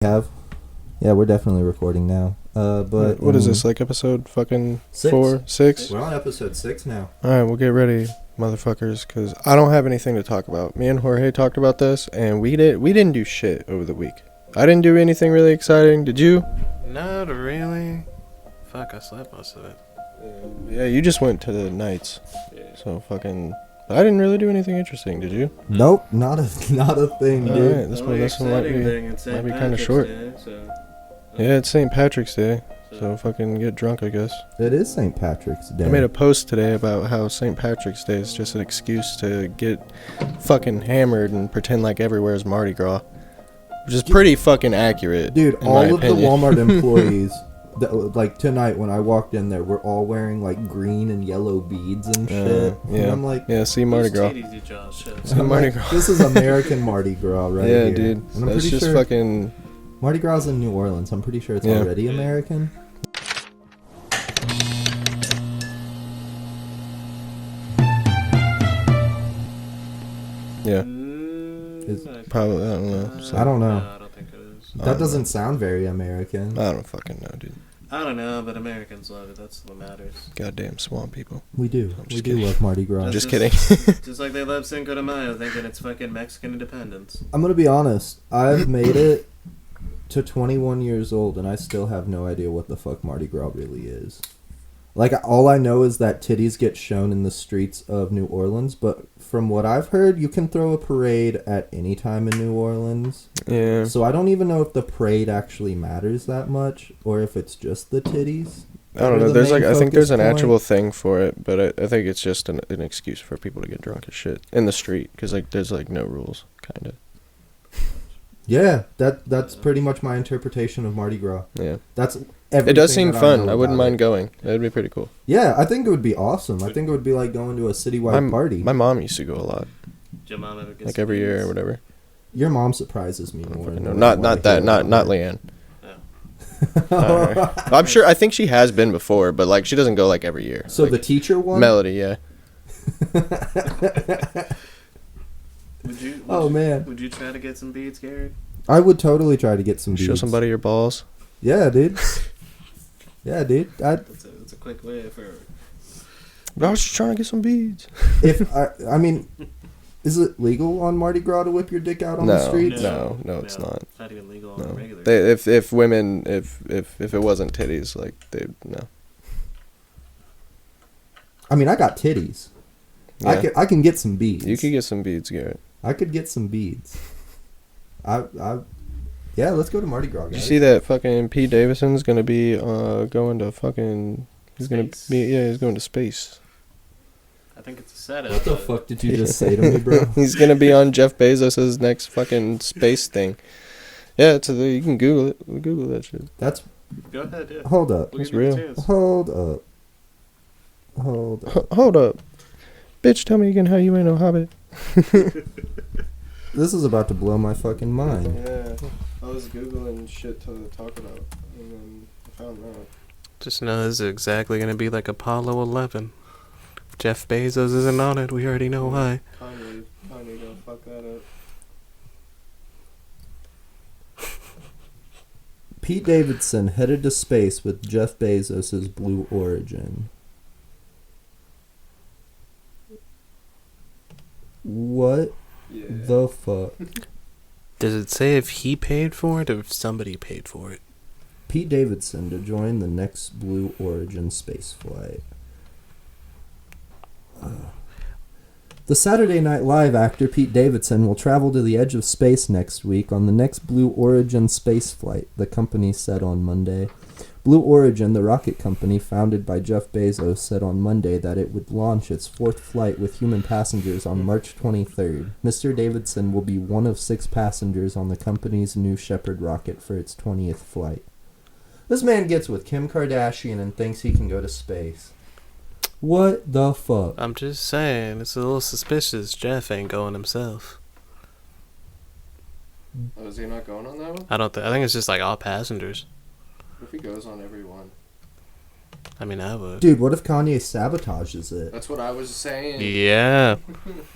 have. Yeah, we're definitely recording now. But what is this, like episode fucking 6? 4, 6? We're on episode 6 now. Alright, we'll get ready, motherfuckers, because I don't have anything to talk about. Me and Jorge talked about this, and we didn't do shit over the week. I didn't do anything really exciting. Did you? Not really. Fuck, I slept most of it. Yeah, you just went to the nights. Yeah. So fucking... I didn't really do anything interesting, did you? Nope, not a thing, dude. Alright, this one might be kind of short. Yeah, it's St. Patrick's Day, so fucking get drunk, I guess. It is St. Patrick's Day. I made a post today about how St. Patrick's Day is just an excuse to get fucking hammered and pretend like everywhere is Mardi Gras. Which is pretty fucking accurate. Dude, all of the opinion. Walmart employees, like tonight when I walked in there, were all wearing like green and yellow beads and shit. Yeah. And I'm like, yeah, see Mardi Gras. See Mardi Gras. This is American Mardi Gras right yeah, here. dude. And I'm That's pretty just sure fucking... Mardi Gras in New Orleans. I'm pretty sure it's Yeah. already American. Yeah. Is- Probably, I don't know. So, I don't know. No, I don't think it is. That doesn't sound very American. I don't fucking know, dude. I don't know, but Americans love it. That's what matters. Goddamn swamp people. We do. I'm We just do kidding. love Mardi Gras. Just Just- kidding. Just like they love Cinco de Mayo, thinking it's fucking Mexican independence. I'm gonna be honest. I've made it to 21 years old, and I still have no idea what the fuck Mardi Gras really is. Like, all I know is that titties get shown in the streets of New Orleans, but from what I've heard, you can throw a parade at any time in New Orleans. Yeah. So I don't even know if the parade actually matters that much, or if it's just the titties. I don't Or know. the There's main like, I think there's an focus point. actual thing for it, but I think it's just an excuse for people to get drunk as shit in the street, because like there's like no rules, kind of. Yeah, that's pretty much my interpretation of Mardi Gras. Yeah. That's everything It does seem that fun. know I wouldn't about mind it. going. That'd be pretty cool. Yeah, I think it would be awesome. I think it would be like going to a citywide party. My mom used to go a lot, Did your mom ever get like some every year beads? or whatever. Your mom surprises me I don't more. fucking and know. more. Not that. Not Leanne. No. I'm sure. I think she has been before, but like she doesn't go like every year. So like, the teacher one? Melody, yeah. Oh, man. Would you try to get some beads, Garrett? I would totally try to get some beads. Show somebody your balls. Yeah, dude. Yeah, dude. That's a quick way for. I was just trying to get some beads. I mean, is it legal on Mardi Gras to whip your dick out on the streets? No, it's not. It's not even legal on No. the regular. If women, if it wasn't titties, like no. I mean, I got titties. Yeah. I can get some beads. You could get some beads, Garrett. I could get some beads. Yeah, let's go to Mardi Gras, guys. Did you see that fucking Pete Davidson's gonna be going to fucking he's going to space. I think it's a setup. What the but- fuck did you just say to me, bro? He's gonna be on Jeff Bezos' next fucking space thing. Yeah, you can Google it. Google that shit. That's... Go ahead, yeah. Hold up. We'll It's give you a real. chance. Hold up. Hold up, bitch! Tell me again how you ain't no hobbit. This is about to blow my fucking mind. Yeah, I was googling shit to talk about, and then I found that. Just know this is exactly going to be like Apollo 11. If Jeff Bezos isn't on it, we already know why. Kanye gonna fuck that up. Pete Davidson headed to space with Jeff Bezos' Blue Origin. What Yeah. the fuck? Does it say if he paid for it or if somebody paid for it? Pete Davidson to join the next Blue Origin space flight. The Saturday Night Live actor Pete Davidson will travel to the edge of space next week on the next Blue Origin space flight, the company said on Monday. Blue Origin, the rocket company founded by Jeff Bezos, said on Monday that it would launch its fourth flight with human passengers on March 23rd. Mr. Davidson will be one of 6 passengers on the company's New Shepard rocket for its 20th flight. This man gets with Kim Kardashian and thinks he can go to space. What the fuck? I'm just saying, it's a little suspicious Jeff ain't going himself. Oh, is he not going on that one? I think it's just like all passengers. What if he goes on every one? I mean, I would. Dude, what if Kanye sabotages it? That's what I was saying. Yeah.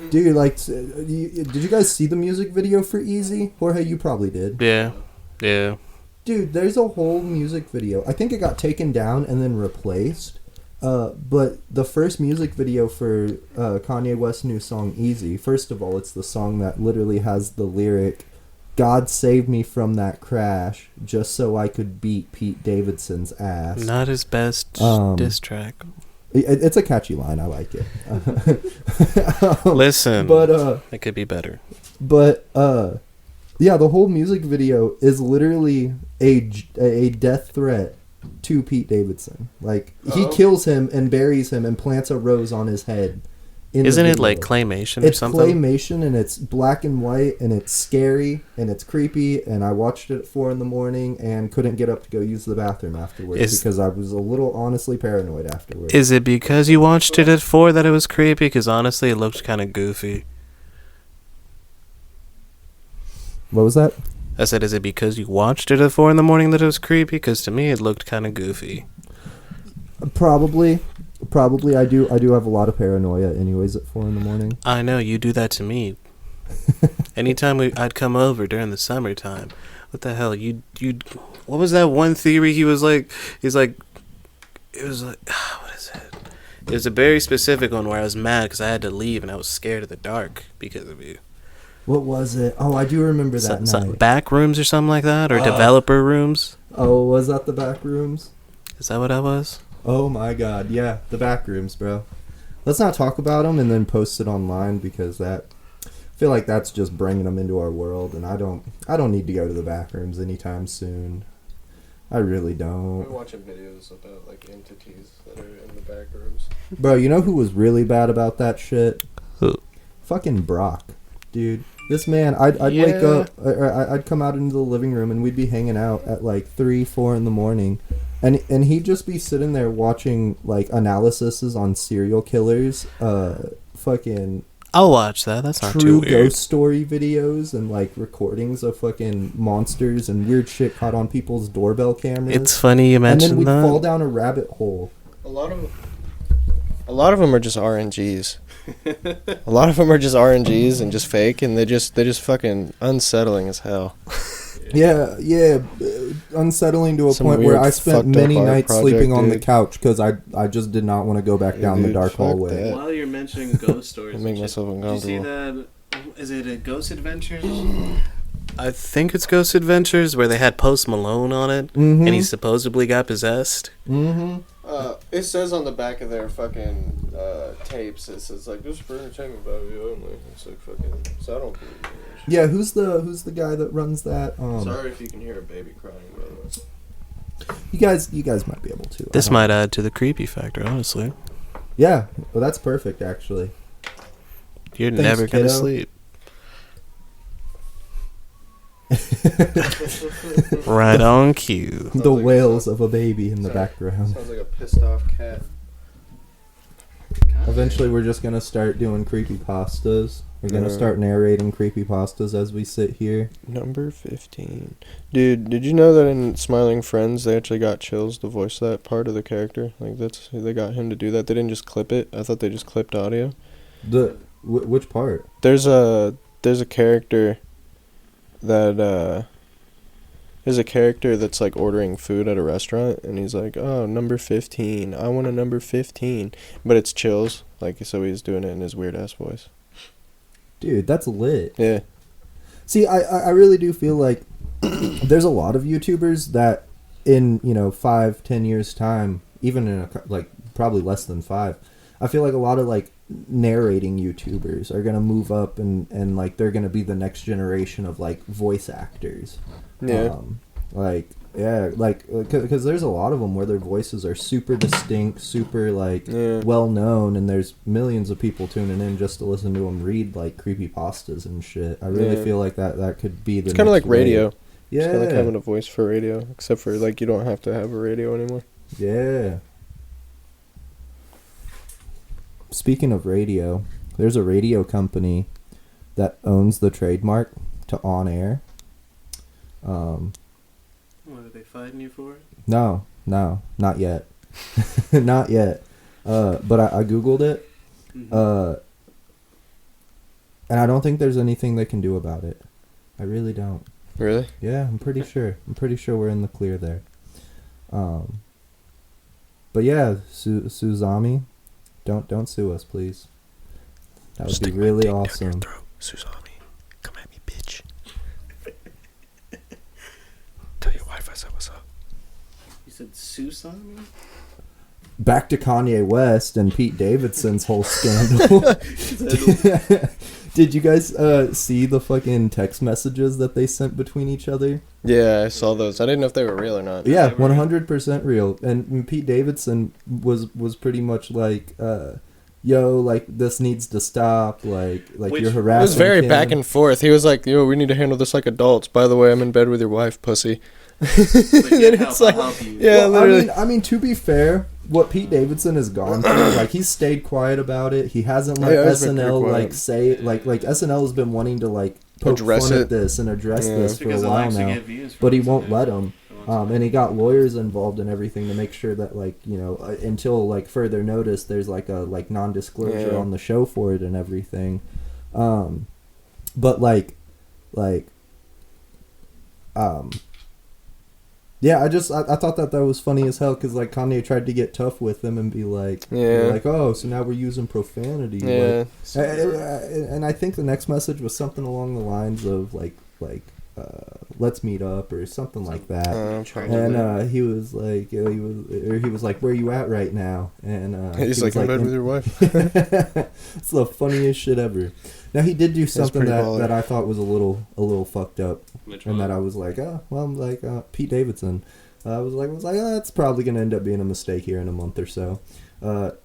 Dude, like, did you guys see the music video for Easy? Jorge, you probably did. Yeah. Yeah. Dude, there's a whole music video. I think it got taken down and then replaced. But the first music video for Kanye West's new song Easy, first of all, it's the song that literally has the lyric, God save me from that crash just so I could beat Pete Davidson's ass. Not his best diss track. It's a catchy line. I like it. Listen, but it could be better. But yeah, the whole music video is literally a death threat to Pete Davidson. Like, he kills him and buries him and plants a rose on his head. Isn't it like claymation or something? It's claymation, and it's black and white, and it's scary, and it's creepy, and I watched it at 4 a.m. and couldn't get up to go use the bathroom afterwards because I was a little honestly paranoid afterwards. Is it because you watched it at 4 that it was creepy? Because honestly, it looked kind of goofy. What was that? I said, is it because you watched it at 4 a.m. that it was creepy? Because to me, it looked kind of goofy. Probably I do have a lot of paranoia anyways at 4 a.m. I know, you do that to me. Anytime I'd come over during the summertime, what the hell, you'd what was that one theory it was like, what is it? It was a very specific one where I was mad because I had to leave and I was scared of the dark because of you. What was it? Oh, I do remember that night. Back rooms or something like that, or developer rooms. Oh, was that the back rooms? Is that what that was? Oh my god, yeah, the back rooms, bro. Let's not talk about them and then post it online because I feel like that's just bringing them into our world, and I don't need to go to the back rooms anytime soon. I really don't. We're watching videos about like entities that are in the back rooms. Bro, you know who was really bad about that shit? Who? Fucking Brock, dude. This man, I'd wake up, or I'd come out into the living room, and we'd be hanging out at like 3, 4 in the morning. And he'd just be sitting there watching, like, analyses on serial killers, fucking... I'll watch that, that's not too true weird. ghost story videos and, like, recordings of fucking monsters and weird shit caught on people's doorbell cameras. It's funny you mentioned that. And then we'd fall down a rabbit hole. A lot of them are just RNGs. A lot of them are just RNGs and just fake, and they're just fucking unsettling as hell. Yeah, unsettling to a point where I spent many nights sleeping on the couch because I just did not want to go back down the dark hallway. While you're mentioning ghost stories, I make myself uncomfortable. Did you see that? Is it a Ghost Adventures? I think it's Ghost Adventures where they had Post Malone on it, and he supposedly got possessed. It says on the back of their fucking tapes, it says like, this is for entertainment value only. It's like fucking, so I don't believe it. Yeah, who's the guy that runs that? Sorry if you can hear a baby crying, by the way. You guys might be able to. This might add to the creepy factor, honestly. Yeah, well, that's perfect, actually. You're Thanks, never gonna kiddo. sleep. Right on cue. The wails of a baby in the background. Sounds like a pissed off cat. Eventually, we're just gonna start doing creepypastas. We're gonna start narrating creepypastas as we sit here. Number 15. Dude, did you know that in Smiling Friends, they actually got Chills to voice that part of the character? Like, they got him to do that. They didn't just clip it. I thought they just clipped audio. Which part? There's a character that there's a character that's like ordering food at a restaurant, and he's like, oh, number 15, I want a number 15, but it's Chills, like, so he's doing it in his weird ass voice. Dude, that's lit. Yeah. See, I really do feel like there's a lot of YouTubers that in 5-10 years time, even in like probably less than 5, I feel like a lot of like narrating YouTubers are gonna move up and like they're gonna be the next generation of like voice actors. Yeah. Because there's a lot of them where their voices are super distinct, super like well known, and there's millions of people tuning in just to listen to them read like creepypastas and shit. I really feel like that could be the. It's kind of like radio. Wave. Yeah. It's kind of like having a voice for radio, except for like you don't have to have a radio anymore. Yeah. Speaking of radio, there's a radio company that owns the trademark to On Air. What are they fighting you for? No, not yet. Not yet. But I Googled it. And I don't think there's anything they can do about it. I really don't. Really? Yeah, I'm pretty sure. I'm pretty sure we're in the clear there. But yeah, Suzami, don't sue us, please. That would Stick be my really dick down your awesome. throat, Suzami. Come at me, bitch. Tell your wife I said what's up. You said Susami? Back to Kanye West and Pete Davidson's whole scandal. Did you guys see the fucking text messages that they sent between each other? Yeah, I saw those. I didn't know if they were real or not. Yeah, 100% real. And Pete Davidson was pretty much like, yo, like, this needs to stop. Like you're harassing It was very him. back and forth. He was like, yo, we need to handle this like adults. By the way, I'm in bed with your wife, pussy. It's like, I'll help you. Yeah, Well, literally. I mean, to be fair, what Pete Davidson has gone through, like, he's stayed quiet about it. He hasn't let Yeah, he's been SNL pretty like quiet. say like SNL has been wanting to like poke Address fun it. at this and address Yeah. this for a Because it while likes to now, get views from but he us, won't yeah. let him. And he got lawyers involved and everything to make sure that, like, you know, until like further notice, there's like a like non-disclosure Yeah. on the show for it and everything. But yeah, I thought that was funny as hell because, like, Kanye tried to get tough with him and be like, Yeah. like, oh, so now we're using profanity. Yeah. Like, and I think the next message was something along the lines of like let's meet up or something like that. And he was like, he was like, where you at right now? And He's he like, was in bed with your wife. It's the funniest shit ever. Now he did do something pretty baller. that I thought was a little fucked up. Which And one? that I was like, Pete Davidson. I was like, that's probably gonna end up being a mistake here in a month or so.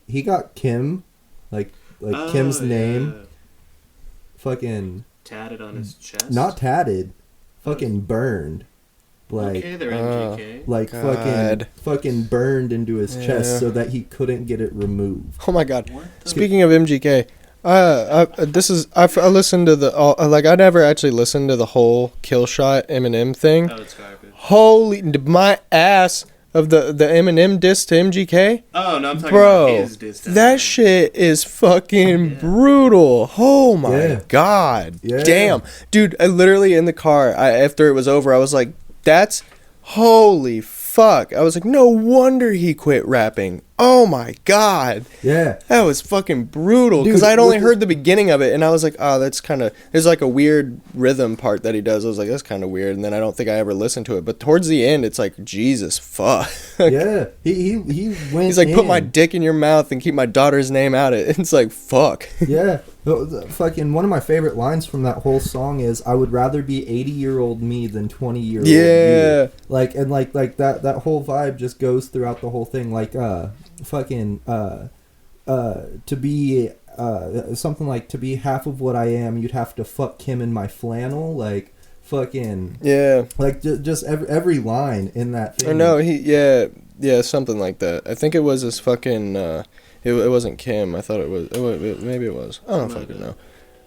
He got Kim, like Kim's name, fucking tatted on his chest. not tatted, fucking burned, like Okay, they're MGK. like God. fucking burned into his Yeah. chest so that he couldn't get it removed. Oh my god. What the Speaking of MGK, I listened to I never actually listened to the whole Kill Shot Eminem thing. Oh, it's garbage. Holy, my ass of the Eminem diss to MGK. Oh, no, I'm talking Bro, about his diss. that shit is fucking brutal. Oh my Yeah. god. Yeah. Damn. Dude, I literally in the car, after it was over, I was like, that's holy fuck. I was like, no wonder he quit rapping. Oh my god. Yeah. That was fucking brutal because Dude, I'd only look- heard the beginning of it and I was like, oh, that's kind of, there's like a weird rhythm part that he does. I was like, that's kind of weird. And then I don't think I ever listened to it. But towards the end, it's like, Jesus fuck. Yeah. He went. He's like, put my in. dick in your mouth and keep my daughter's name out it. It's like, fuck. Yeah. Fucking one of my favorite lines from that whole song is, I would rather be 80-year-old me than 20-year-old Yeah. you. Like, and like that whole vibe just goes throughout the whole thing. Like, fucking, to be, something like, to be half of what I am, you'd have to fuck Kim in my flannel. Like, fucking, Yeah. like, just every line in that thing. Or no, yeah, something like that. I think it was his fucking, it wasn't Kim. I thought it was, maybe it was. I don't fucking know.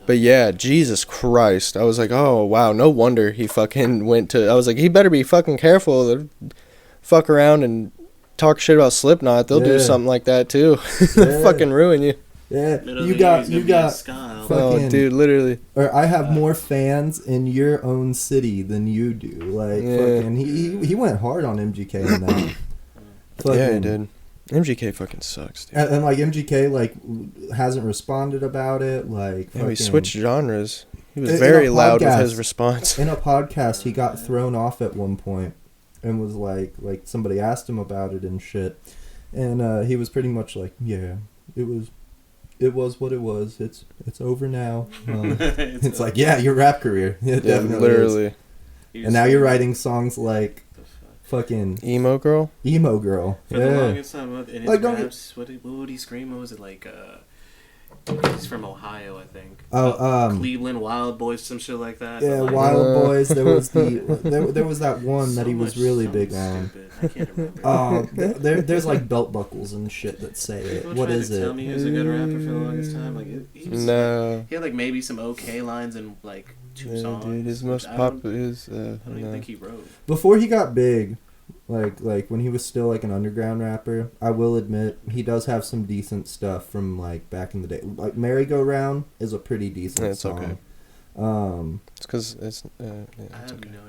But yeah, Jesus Christ. I was like, oh, wow, no wonder he fucking went to, I was like, he better be fucking careful. They'll fuck around and talk shit about Slipknot. They'll do Yeah. something like that too. Yeah. They'll fucking ruin you. Yeah, Middle you of the year, he's got, gonna be in style. fucking- Oh, dude, literally. or I have more fans in your own city than you do. Like, Yeah. fucking, he went hard on MGK in that. Fucking, Yeah, he did. MGK fucking sucks, dude. And like MGK like hasn't responded about it. Like, Yeah, he fucking- switched genres. He was In a very loud with podcast. his response. in a podcast. He got thrown off at one point, and was like somebody asked him about it and shit, and he was pretty much like, yeah, it was what it was. It's over now. It's like, yeah, your rap career. It Yeah, definitely is. literally. And now you're writing songs like fucking Emo girl? emo girl. For the Yeah. longest time, in his Like, don't raps, what would he scream? What was it like? He's from Ohio, I think. Oh, Cleveland Wild Boys, some shit like that. yeah, But, like, Wild Boys. There was there was that one that so he was much- really something big on. stupid. I can't remember. There's like belt buckles and shit that say it. People What tried is to tell it? me he was a good rapper for the longest time. Like, No. he had like maybe some okay lines in like two Yeah, songs. dude, his which most I popular don't- is I don't even no. think he wrote. Before he got big, like when he was still like an underground rapper, I will admit he does have some decent stuff from like back in the day. Like Merry Go Round is a pretty decent Yeah, it's song. okay. It's because it's okay.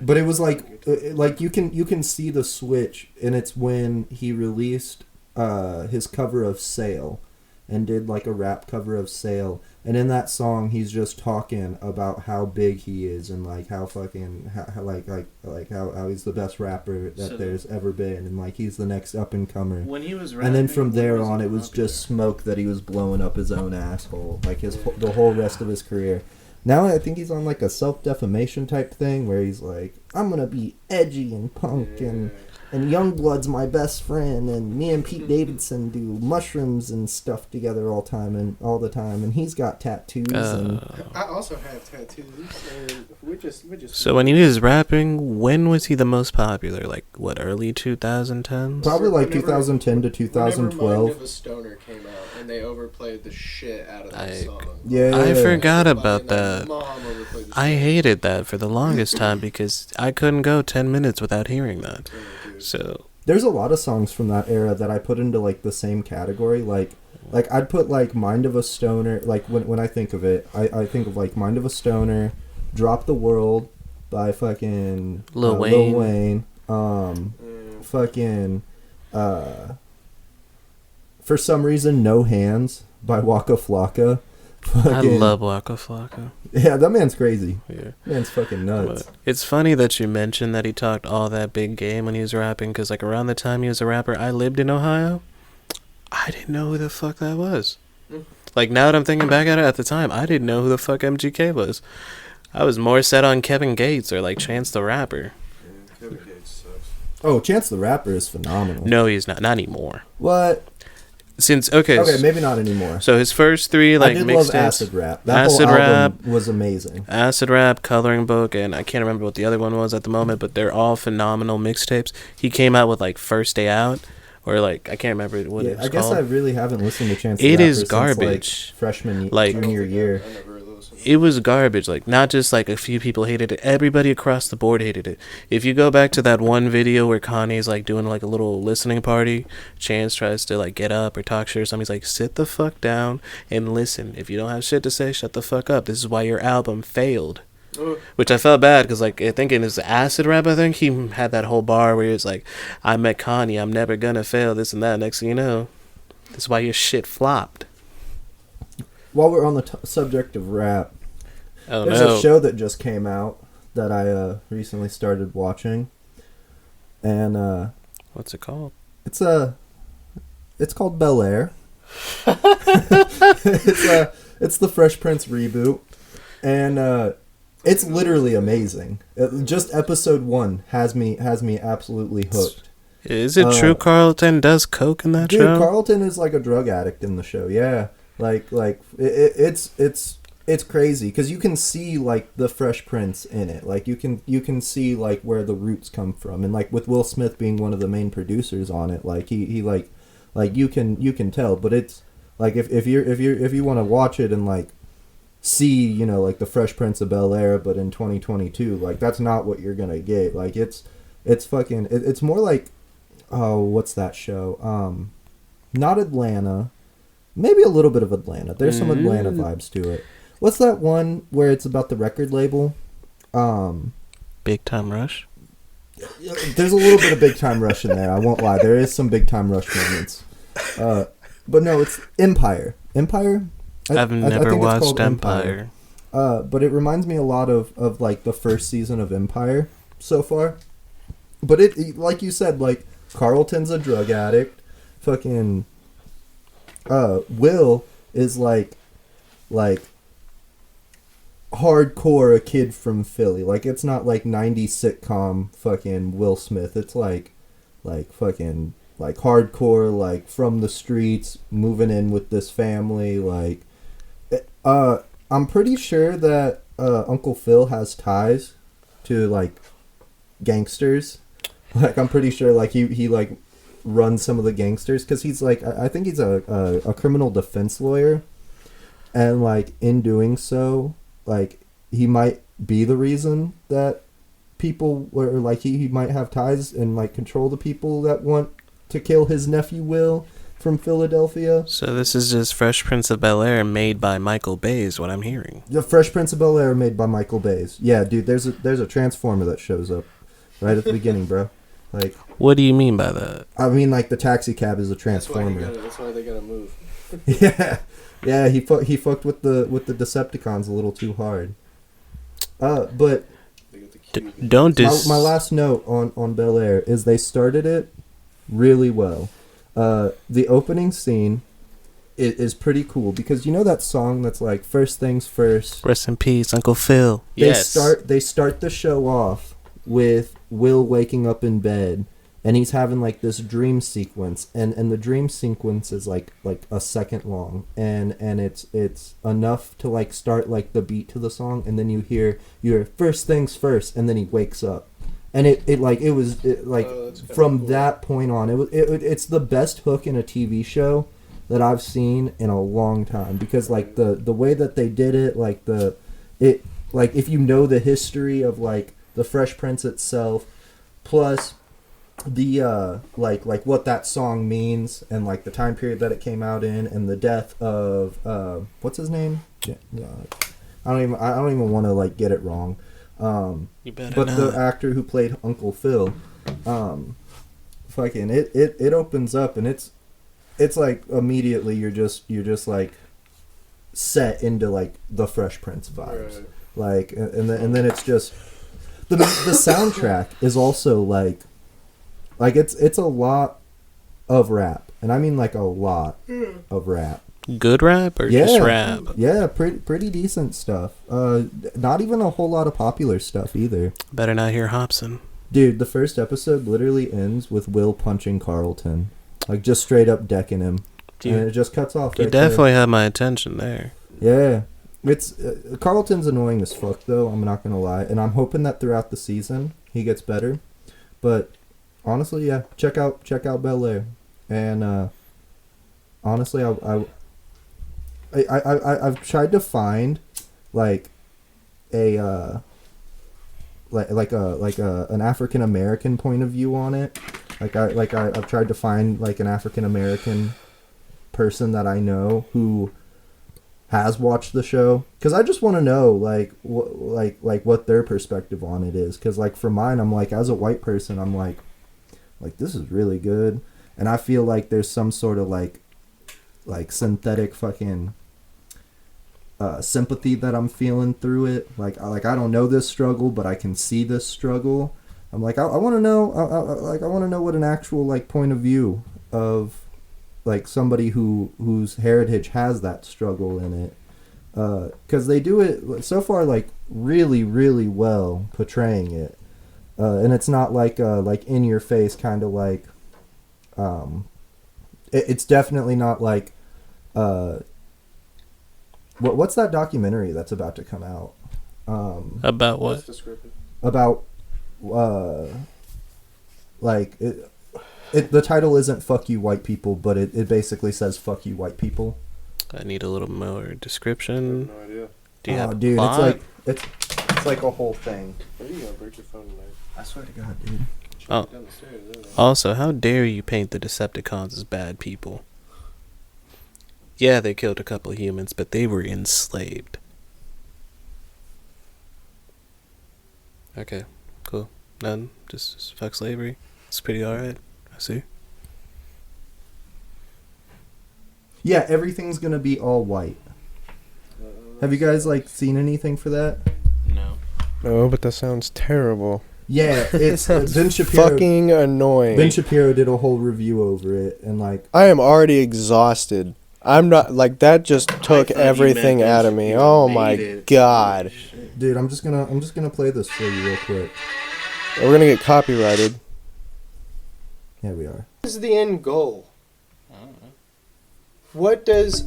But it was like you can see the switch, and it's when he released his cover of Sail, and did like a rap cover of Sail, and in that song he's just talking about how big he is and like how fucking how he's the best rapper that there's ever been, and like he's the next up and comer. When he was And then from there on, it was just smoke that he was blowing up his own asshole, like the whole rest of his career. Now I think he's on like a self-defamation type thing where he's like, I'm gonna be edgy and punk and Youngblood's my best friend, and me and Pete Davidson do mushrooms and stuff together all the time, and he's got tattoos. And I also have tattoos, and we're just. So when he was rapping, when was he the most popular? Like what, early 2010s? probably like 2010 to 2012. Whenever Mind of a Stoner came out, and they overplayed the shit out of that song. Yeah, I forgot about Everybody and that. their mom overplayed the I shit. hated that for the longest time because I couldn't go 10 minutes without hearing that. So There's a lot of songs from that era that I put into like the same category. Like I'd put like Mind of a Stoner. Like when I think of it, I think of like Mind of a Stoner, Drop the World by fucking Lil Wayne. Fucking for some reason No Hands by Waka Flocka. I love Waka Flocka. Yeah, that man's crazy. Yeah. Man's fucking nuts. But it's funny that you mentioned that he talked all that big game when he was rapping, because like around the time he was a rapper, I lived in Ohio. I didn't know who the fuck that was. Like now that I'm thinking back at it, at the time, I didn't know who the fuck MGK was. I was more set on Kevin Gates or like Chance the Rapper. Yeah, Kevin Gates sucks. Oh, Chance the Rapper is phenomenal. No, he's not. Not anymore. What? Since okay, maybe not anymore. So his first three like I did love mixtapes, Acid Rap. That Acid whole Rap album was amazing. Acid Rap, Coloring Book, and I can't remember what the other one was at the moment, but they're all phenomenal mixtapes. He came out with like First Day Out, or like I can't remember what it was I guess called. I really haven't listened to Chance. It the Rapper is since, garbage. like, freshman Like- junior year. I never listened. It was garbage. Like not just like a few people hated it. Everybody across the board hated it. If you go back to that one video where Kanye's like doing like a little listening party, Chance tries to like get up or talk shit or something. He's like, sit the fuck down and listen. If you don't have shit to say, shut the fuck up. This is why your album failed. Which I felt bad because like I think in his Acid Rap, I think he had that whole bar where he was like, I met Kanye, I'm never gonna fail, this and that. Next thing you know, this is why your shit flopped. While we're on the subject of rap, Oh there's no. a show that just came out that I recently started watching, and What's it called? it's called Bel Air. It's the Fresh Prince reboot, and it's literally amazing. Just episode 1 has me absolutely hooked. Is it true Carlton does coke in that Dude, show? Carlton is like a drug addict in the show. Yeah, it's crazy because you can see like the Fresh Prince in it. Like you can see like where the roots come from, and like with Will Smith being one of the main producers on it, like he like you can tell. But it's like if you want to watch it and like see, you know, like the Fresh Prince of Bel Air, but in 2022, like that's not what you're gonna get. Like it's more like, oh, what's that show? Not Atlanta. Maybe a little bit of Atlanta. There's some Atlanta vibes to it. What's that one where it's about the record label? Big Time Rush? There's a little bit of Big Time Rush in there. I won't lie. There is some Big Time Rush moments. But no, it's Empire. Empire? I've I never think it's watched called Empire. But it reminds me a lot of like the first season of Empire so far. But it like you said, like Carlton's a drug addict. Fucking Will is like hardcore a kid from Philly. Like it's not like 90s sitcom fucking Will Smith. It's like fucking like hardcore, like from the streets, moving in with this family. Like I'm pretty sure that Uncle Phil has ties to like gangsters. Like I'm pretty sure like he like runs some of the gangsters because he's like I think he's a criminal defense lawyer, and like in doing so, like he might be the reason that people or like he might have ties and like control the people that want to kill his nephew Will. from Philadelphia. So this is just Fresh Prince of Bel-Air made by Michael Bay is what I'm hearing. The Fresh Prince of Bel-Air made by Michael Bay. Yeah, dude, there's a Transformer that shows up right at the beginning, bro. Like, what do you mean by that? I mean, like, the taxi cab is a Transformer. That's why they gotta move. Yeah, he fucked with the Decepticons a little too hard. But Don't my last note on Bel-Air is they started it really well. The opening scene is pretty cool because you know that song that's like first things first. Rest in peace, Uncle Phil. They start the show off with Will waking up in bed and he's having like this dream sequence and the dream sequence is like a second long and it's enough to like start like the beat to the song and then you hear first things first and then he wakes up and from that point on it's the best hook in a TV show that I've seen in a long time because like the way that they did it like if you know the history of like the Fresh Prince itself plus the like what that song means and like the time period that it came out in and the death of what's his name? I don't even want to like get it wrong. You better but not. the actor who played Uncle Phil, fucking it opens up and it's like immediately you're just like set into like the Fresh Prince vibes. Right. Like and then it's just the soundtrack is also like it's a lot of rap, and I mean like a lot of rap. Good rap or just rap? Yeah, pretty decent stuff. Not even a whole lot of popular stuff either. Better not hear Hobson. Dude, the first episode literally ends with Will punching Carlton, like just straight up decking him, and it just cuts off. You definitely had my attention there. Yeah. It's Carlton's annoying as fuck though, I'm not gonna lie, and I'm hoping that throughout the season he gets better. But honestly, yeah, check out Bel-Air, and honestly, I've tried to find like an African American point of view on it. I've tried to find like an African American person that I know who has watched the show because I just want to know what their perspective on it is because like for mine I'm like as a white person I'm like this is really good and I feel like there's some sort of like synthetic fucking sympathy that I'm feeling through it like I don't know this struggle but I can see this struggle. I'm like I want to know I want to know what an actual like point of view of like somebody whose heritage has that struggle in it, because they do it so far like really really well portraying it, and it's not like in your face kind of like, it's definitely not like, what's that documentary that's about to come out? About what? About like the title isn't "Fuck You White People," but it basically says "Fuck You White People." I need a little more description. I have no idea. Do you have a dude, plot? It's like a whole thing. Are you gonna break your phone tonight? I swear to God, dude. Oh. Also, how dare you paint the Decepticons as bad people? Yeah, they killed a couple of humans, but they were enslaved. Okay, cool. None. Just fuck slavery. It's pretty alright. I see. Yeah, everything's gonna be all white. Have you guys like seen anything for that? No. No, but that sounds terrible. Yeah, it's Ben Shapiro. Fucking annoying. Ben Shapiro did a whole review over it, and like I am already exhausted. I'm not like that. Just took everything out of me. Oh my god, dude, I'm just gonna play this for you real quick. we're gonna get copyrighted. Here we are. What is the end goal? What does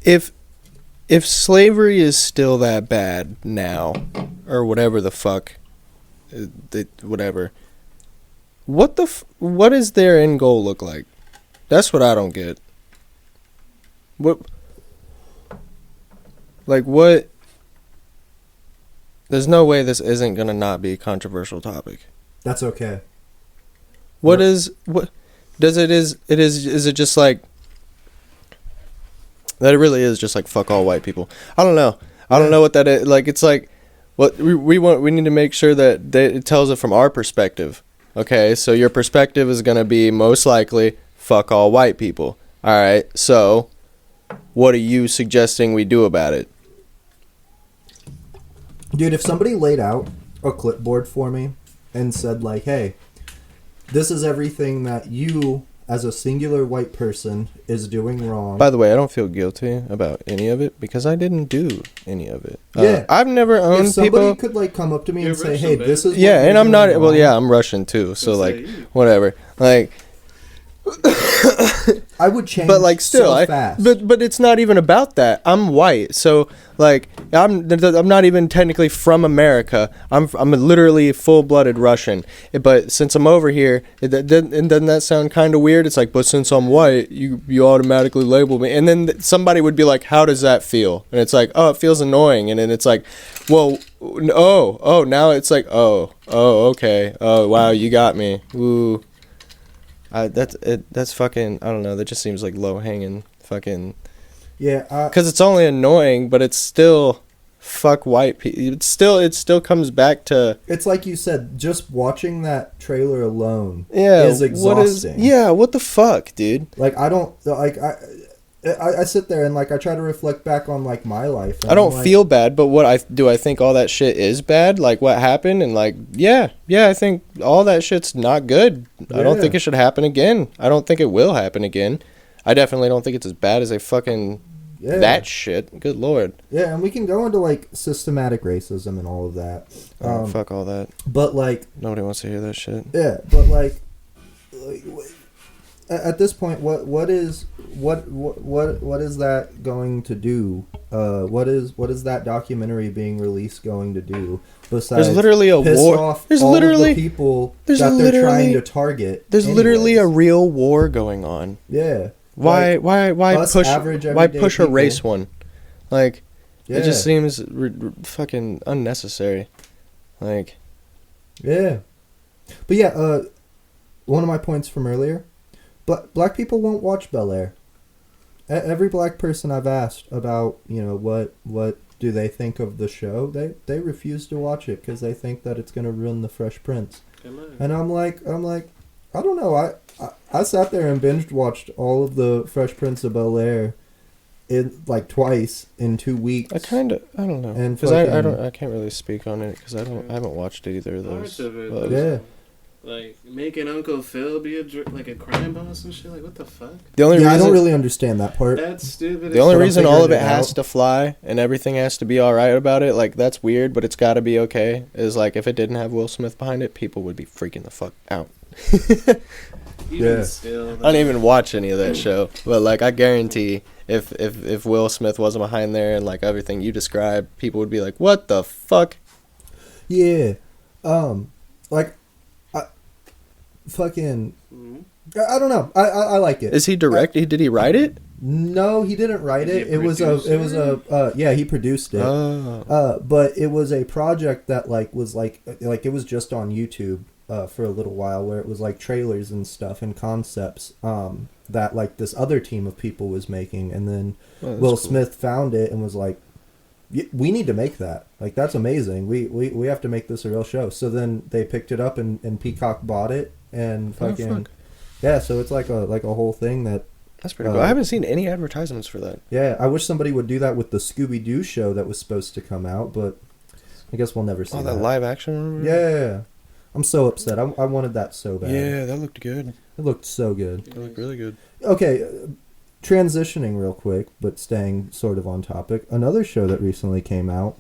if slavery is still that bad now, or whatever the fuck, whatever. What does their end goal look like? That's what I don't get. What? There's no way this isn't gonna not be a controversial topic. That's okay. What Is it just like that? It really is just like fuck all white people. I don't know. I don't know what that is. Like, it's like what we need to make sure that it tells it from our perspective. Okay, so your perspective is gonna be most likely fuck all white people. All right, so what are you suggesting we do about it? Dude, if somebody laid out a clipboard for me and said, like, hey, this is everything that you, as a singular white person, is doing wrong. By the way, I don't feel guilty about any of it because I didn't do any of it. Yeah. I've never owned if somebody people. could, like, come up to me You're and say, Russian, hey, babe. this is what Yeah, you're and I'm doing not. wrong. Well, yeah, I'm Russian too, so It's like like, whatever. Like, I would change but like still, so fast. but it's not even about that. I'm white, so like I'm not even technically from America. I'm literally a full-blooded Russian. But since I'm over here, doesn't that sound kind of weird? It's like, but since I'm white, you automatically label me. And then somebody would be like, how does that feel? And it's like, oh, it feels annoying. And then it's like, well, oh, now it's like, oh, okay, oh, wow, you got me. Ooh. That's fucking, I don't know, that just seems like low hanging fucking, yeah, because it's only annoying, but it's still fuck white people. It still comes back to, it's like you said, just watching that trailer alone yeah, is exhausting. What the fuck, dude? Like, I don't, like, I sit there and, like, I try to reflect back on, like, my life. And I don't I'm like, feel bad, but I think all that shit is bad, like what happened, and like yeah, I think all that shit's not good. I don't Yeah. think it should happen again. I don't think it will happen again. I definitely don't think it's as bad as yeah. that shit. Good lord. Yeah, and we can go into, like, systematic racism and all of that. Fuck all that. But, like, Nobody wants to hear that shit. yeah, but, like at this point, what is that going to do? What is that documentary being released going to do? Besides, There's literally a piss war. off There's all literally of the people there's that they're literally- trying to target. There's literally a anyways. real war going on. Yeah. Why us push average, why everyday push a people. race one? Like Yeah. it just seems fucking unnecessary. Like Yeah. But yeah, one of my points from earlier, black people won't watch Bel Air. Every black person I've asked about, what do they think of the show, they refuse to watch it because they think that it's going to ruin the Fresh Prince. And I'm like, I don't know. I sat there and binge watched all of the Fresh Prince of Bel Air in like twice in 2 weeks. I don't know, And because fucking- I can't really speak on it because I haven't watched either of those. Parts of it, but- Yeah. Like making Uncle Phil be like a crime boss and shit. Like what the fuck? The only Yeah, reason I don't really understand that part. That's stupid. the only But I'm reason all of it figuring it has out. to fly and everything has to be all right about it, like that's weird, but it's got to be okay. Is like if it didn't have Will Smith behind it, people would be freaking the fuck out. Even Yeah. still, I didn't even watch any of that show, but like I guarantee if Will Smith wasn't behind there and like everything you described, people would be like, "What the fuck?" Yeah. Like, fucking, Mhm. I don't know. I like it. Is he direct? Did he write it? No, he didn't write Is he it. a It was a yeah, he produced it. Oh, But it was a project that was it was just on YouTube for a little while, where it was like trailers and stuff and concepts that like this other team of people was making, and then well, that's Will cool. Smith found it and was like, we need to make that. Like, that's amazing. We have to make this a real show. So then they picked it up and Peacock bought it and fucking fuck. yeah. So it's like a whole thing that That's pretty cool. I haven't seen any advertisements for that. yeah. I wish somebody would do that with the Scooby Doo show that was supposed to come out, but I guess we'll never see Oh, that. that live action. Yeah, I'm so upset. I wanted that so bad. Yeah, that looked good. It looked so good. It looked really good. Okay, transitioning real quick, but staying sort of on topic. Another show that recently came out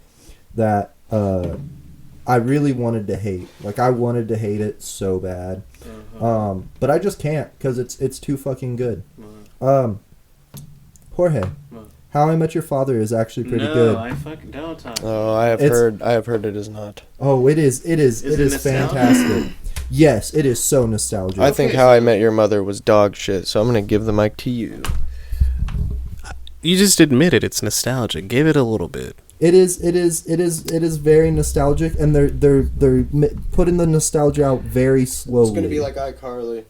that I really wanted to hate. Like, I wanted to hate it so bad. But I just can't because it's too fucking good. Jorge, What? How I Met Your Father is actually pretty no, good. I fucking don't talk. Oh, I have heard it is not. Oh, it is it nostalgic? fantastic. Yes, it is so nostalgic. I think How I Met Your Mother was dog shit, so I'm gonna give the mic to you. You just admitted it's nostalgic. Give it a little bit. It is very nostalgic, and they're putting the nostalgia out very slowly. like iCarly.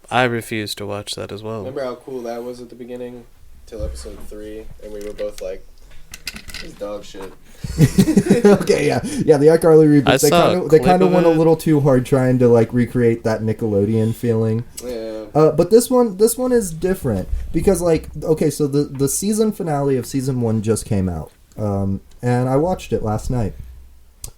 I refuse to watch that as well. Remember how cool that was at the beginning? Till episode 3, and we were both like, this is dog shit. Okay, yeah, the iCarly reboot. They kind of went a it. little too hard trying to like recreate that Nickelodeon feeling. Yeah. But this one is different because like okay, so the season finale of season 1 just came out, and I watched it last night,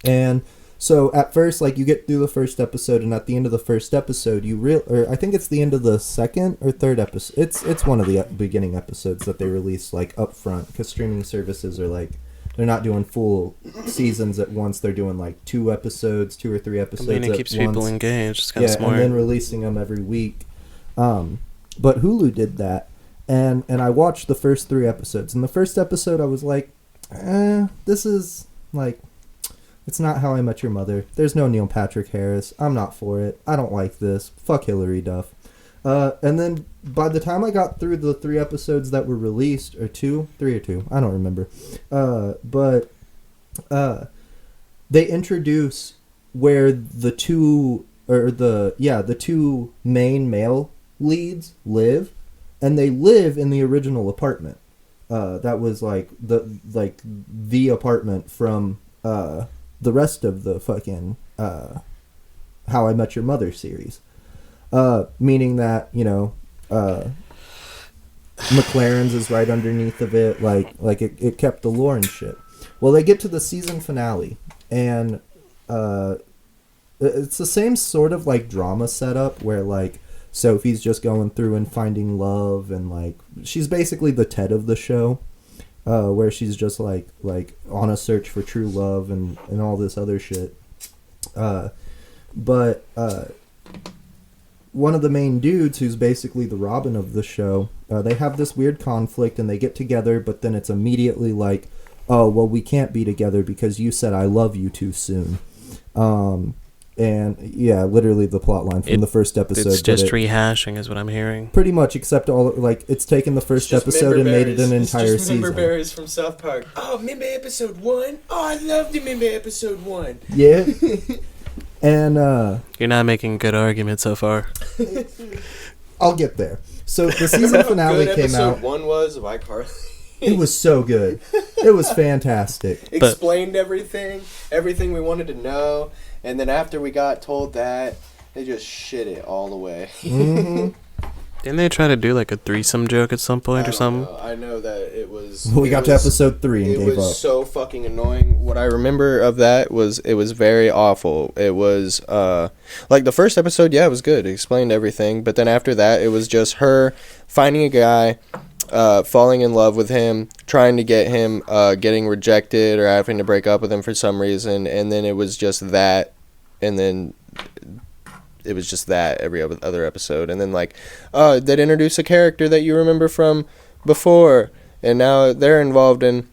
and so at first like you get through the first episode, and at the end of the first episode or I think it's the end of the second or third episode. It's one of the beginning episodes that they release like up front because streaming services are like. They're not doing full seasons at once. They're doing like 2 or 3 episodes I mean, it keeps at once. people engaged. It's kind of smart. And then releasing them every week. But Hulu did that, and I watched the first 3 episodes. In the first episode, I was like, this is like, it's not How I Met Your Mother. There's no Neil Patrick Harris. I'm not for it. I don't like this. Fuck Hillary Duff. And then by the time I got through the 3 episodes that were released, or 3 or 2, I don't remember. But they introduce where the 2 main male leads live, and they live in the original apartment. That was like the apartment from the rest of the fucking How I Met Your Mother series. Meaning that, McLaren's is right underneath of it, like it kept the lore and shit. Well, they get to the season finale, and it's the same sort of like drama setup where like Sophie's just going through and finding love, and like she's basically the Ted of the show, where she's just like on a search for true love and all this other shit. But one of the main dudes, who's basically the Robin of the show, they have this weird conflict, and they get together, but then it's immediately like, oh, well, we can't be together because you said I love you too soon. And yeah, literally the plot line from the first episode. It's just rehashing is what I'm hearing. Pretty much, except it's taken the first episode and made it an entire season. Member berries from South Park. Oh, remember episode 1? Oh, I love to remember episode 1. Yeah. And you're not making good argument so far. I'll get there. So the season finale came out. Episode 1 was of iCarly. It was so good. It was fantastic. Explained everything we wanted to know, and then after we got told that, they just shit it all the way. Mm-hmm. Didn't they try to do like a threesome joke at some point or something? I know that it was... We got to episode 3 and gave up. It was so fucking annoying. What I remember of that was it was very awful. It was, like the first episode, yeah, it was good. It explained everything. But then after that, it was just her finding a guy, falling in love with him, trying to get him, getting rejected or having to break up with him for some reason. And then it was just that. And then... it was just that every other episode, and then like they'd introduce a character that you remember from before, and now they're involved in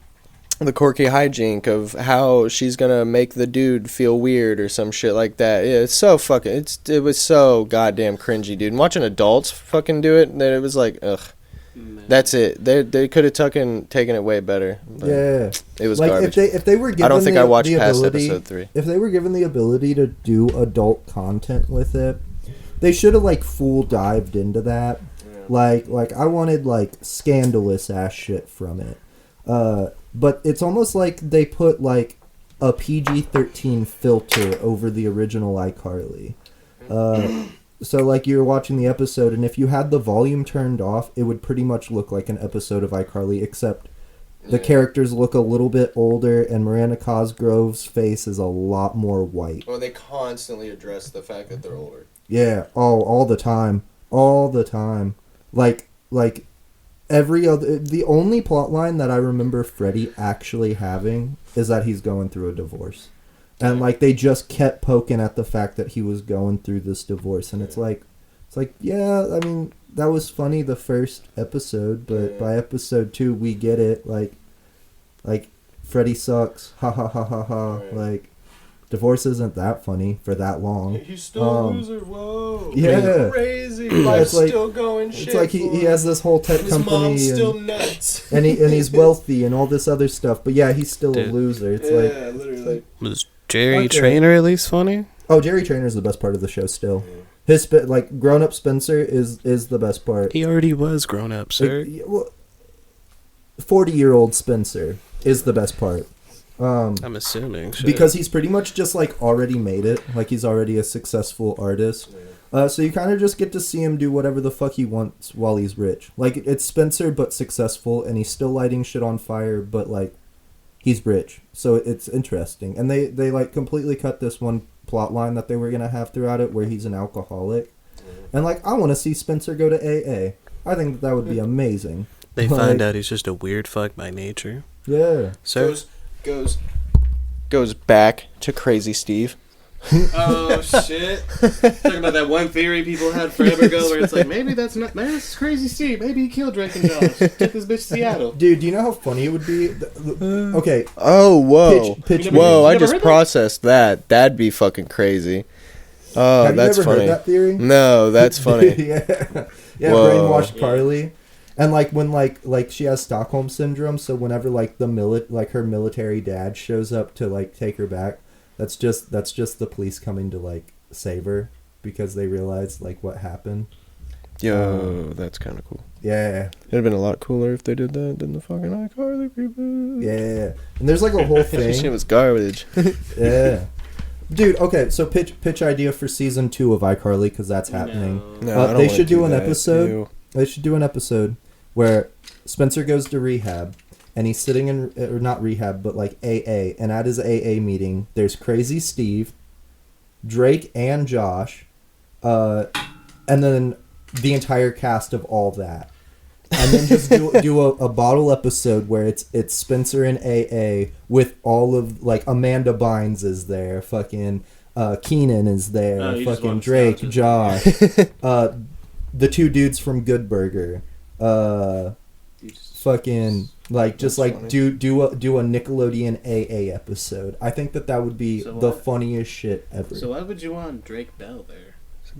the quirky hijink of how she's gonna make the dude feel weird or some shit like that. Yeah, it's so fucking it was so goddamn cringy, dude. And watching adults fucking do it, that it was like, ugh. Man. That's it. They could have taken it way better. Yeah, it was like garbage. If they were given, I don't think I watched past episode 3. If they were given the ability to do adult content with it, they should have like full dived into that. Yeah. Like I wanted like scandalous ass shit from it. But it's almost like they put like a PG-13 filter over the original iCarly. So, like, you're watching the episode, and if you had the volume turned off, it would pretty much look like an episode of iCarly, except the characters look a little bit older, and Miranda Cosgrove's face is a lot more white. Well, they constantly address the fact that they're older. Yeah, all the time. All the time. Like, every other... The only plotline that I remember Freddy actually having is that he's going through a divorce. And, like, they just kept poking at the fact that he was going through this divorce. And it's like, yeah, I mean, that was funny the first episode. But by episode 2, we get it. Like, Freddy sucks. Ha, ha, ha, ha, ha. Right. Like, divorce isn't that funny for that long. He's still a loser. Whoa. Yeah. Crazy. Life's still going shit. It's like he has this whole tech company. His mom's still nuts. And he's wealthy and all this other stuff. But, yeah, he's still a loser. It's literally. Was Jerry Trainer at least funny? Oh, Jerry Trainer's the best part of the show still. Like grown up Spencer is the best part. He already was grown up, sir. 40-year-old Spencer is the best part. I'm assuming. Shit. Because he's pretty much just like already made it. Like he's already a successful artist. So you kind of just get to see him do whatever the fuck he wants while he's rich. Like it's Spencer but successful, and he's still lighting shit on fire, but like he's rich. So it's interesting. And they like completely cut this one plot line that they were gonna have throughout it where he's an alcoholic. And like I want to see Spencer go to AA. I think that would be amazing. They find out he's just a weird fuck by nature. Yeah. So Goes back to Crazy Steve. Oh shit! Talking about that one theory people had forever ago, where it's like maybe that's Crazy Steve. Maybe he killed Drake and Josh. Took this bitch to Seattle. Dude, do you know how funny it would be? Okay. Oh, whoa. Pitch Whoa, I me. just processed that. That'd be fucking crazy. Oh, Have that's you ever funny. heard that theory? No, that's funny. Yeah, Whoa. brainwashed Carly. And like when like she has Stockholm syndrome, so whenever like her military dad shows up to like take her back, that's just the police coming to like save her because they realize like what happened. Yo, that's kind of cool. Yeah. It'd have been a lot cooler if they did that than the fucking iCarly people. Yeah. And there's like a whole thing. That shit was garbage. Yeah. Dude, okay, so pitch idea for season 2 of iCarly because that's happening. No, I don't they wanna should do an that. episode. Ew. They should do an episode where Spencer goes to rehab and he's sitting in, or not rehab, but like AA. And at his AA meeting, there's Crazy Steve, Drake and Josh, and then the entire cast of all that. And then just do a bottle episode where it's Spencer in AA with all of, like, Amanda Bynes is there, fucking Keenan is there, fucking Drake, Josh, the two dudes from Good Burger, fucking, like, just like funny. do a Nickelodeon AA episode. I think that would be the funniest shit ever. So why would you want Drake Bell there?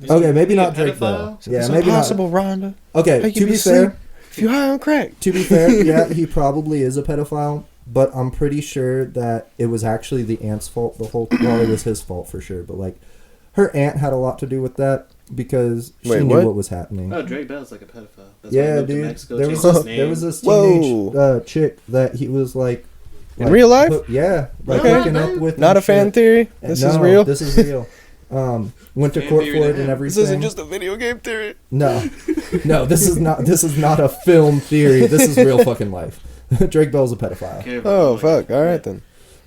Okay, maybe not Drake Bell. Yeah, it's maybe impossible, not. Rhonda. Okay, to be fair, if you high on crack. To be fair, yeah, he probably is a pedophile, but I'm pretty sure that it was actually the aunt's fault. Well, it was his fault for sure, but like, her aunt had a lot to do with that because she knew what was happening. Oh, Drake Bell's like a pedophile. That's yeah, dude. There was this teenage chick that he was like in real life. Yeah, like hooking up with. Not a fan theory. This is real. This is real. Went to court for it and everything. This isn't just a video game theory. No, this is not a film theory. This is real fucking life. Drake Bell's a pedophile. Oh fuck! All right then.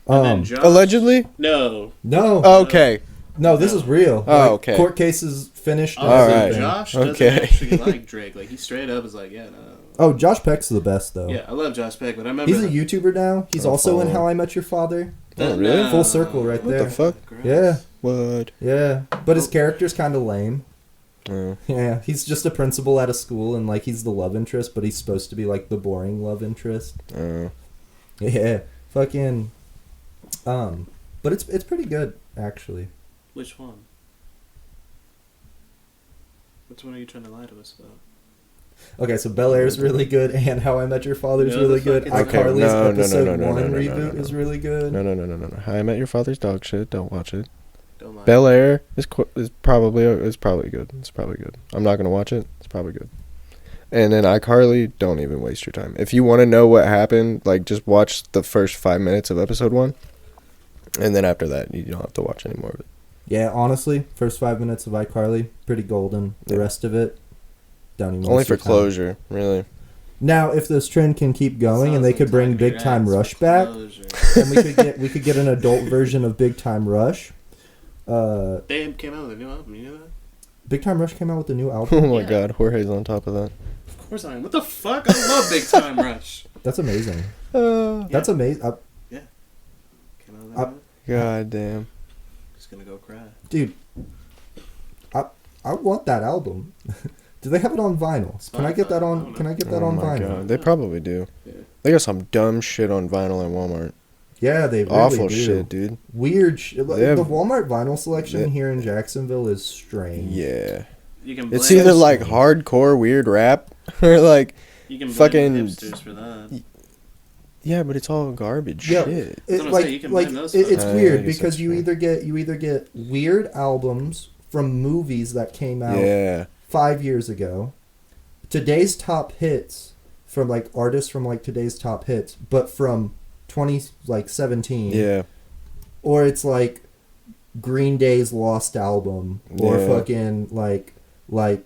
Josh, allegedly? No. Okay. No, this is real. Oh, okay. Court case is finished. All right. Josh doesn't actually like Drake. Like, he straight up is like, yeah, no. Oh, Josh Peck's the best though. Yeah, I love Josh Peck, but I remember he's a YouTuber now. He's also in How I Met Your Father. Oh, really? Full circle right there. What the fuck? Yeah. What? Yeah, but his character's kind of lame. Oh. Yeah, he's just a principal at a school, and like he's the love interest, but he's supposed to be like the boring love interest. Oh. Yeah, fucking. But it's pretty good actually. Which one? Which one are you trying to lie to us about? Okay, so Bel Air's really good, and How I Met Your Father's really good. iCarly's episode 1 reboot is really good. No. How I Met Your Father's dog shit. Don't watch it. Don't lie. Bel Air is probably good. It's probably good. I'm not gonna watch it. It's probably good. And then iCarly, don't even waste your time. If you want to know what happened, like just watch the first 5 minutes of episode 1, and then after that, you don't have to watch any more of it. Yeah, honestly, first 5 minutes of iCarly, pretty golden. The rest of it, don't even. Only for closure, really. Now, if this trend can keep going, and they could bring Big Time Rush back, then we could get an adult version of Big Time Rush. They came out with a new album. You know that? Big Time Rush came out with a new album. Oh my God, Jorge's on top of that. Of course I am. What the fuck? I love Big Time Rush. That's amazing. That's amazing. Yeah. Came out with that. God damn. Just gonna go cry. Dude, I want that album. Do they have it on vinyl? Can I get that on? Can I get that on vinyl? God. They probably do. Yeah. They got some dumb shit on vinyl at Walmart. Yeah, they really awful do. Shit, dude. Weird shit. Like, the Walmart vinyl selection here in Jacksonville is strange. Yeah. You can it's either like hardcore weird rap or like you can fucking hipsters for that. Yeah, but it's all garbage shit. It's weird because you either get weird albums from movies that came out Yeah. 5 years ago. Today's top hits from like artists from like today's top hits, but from 2017. Yeah. Or it's like Green Day's Lost Album, or Yeah. fucking like White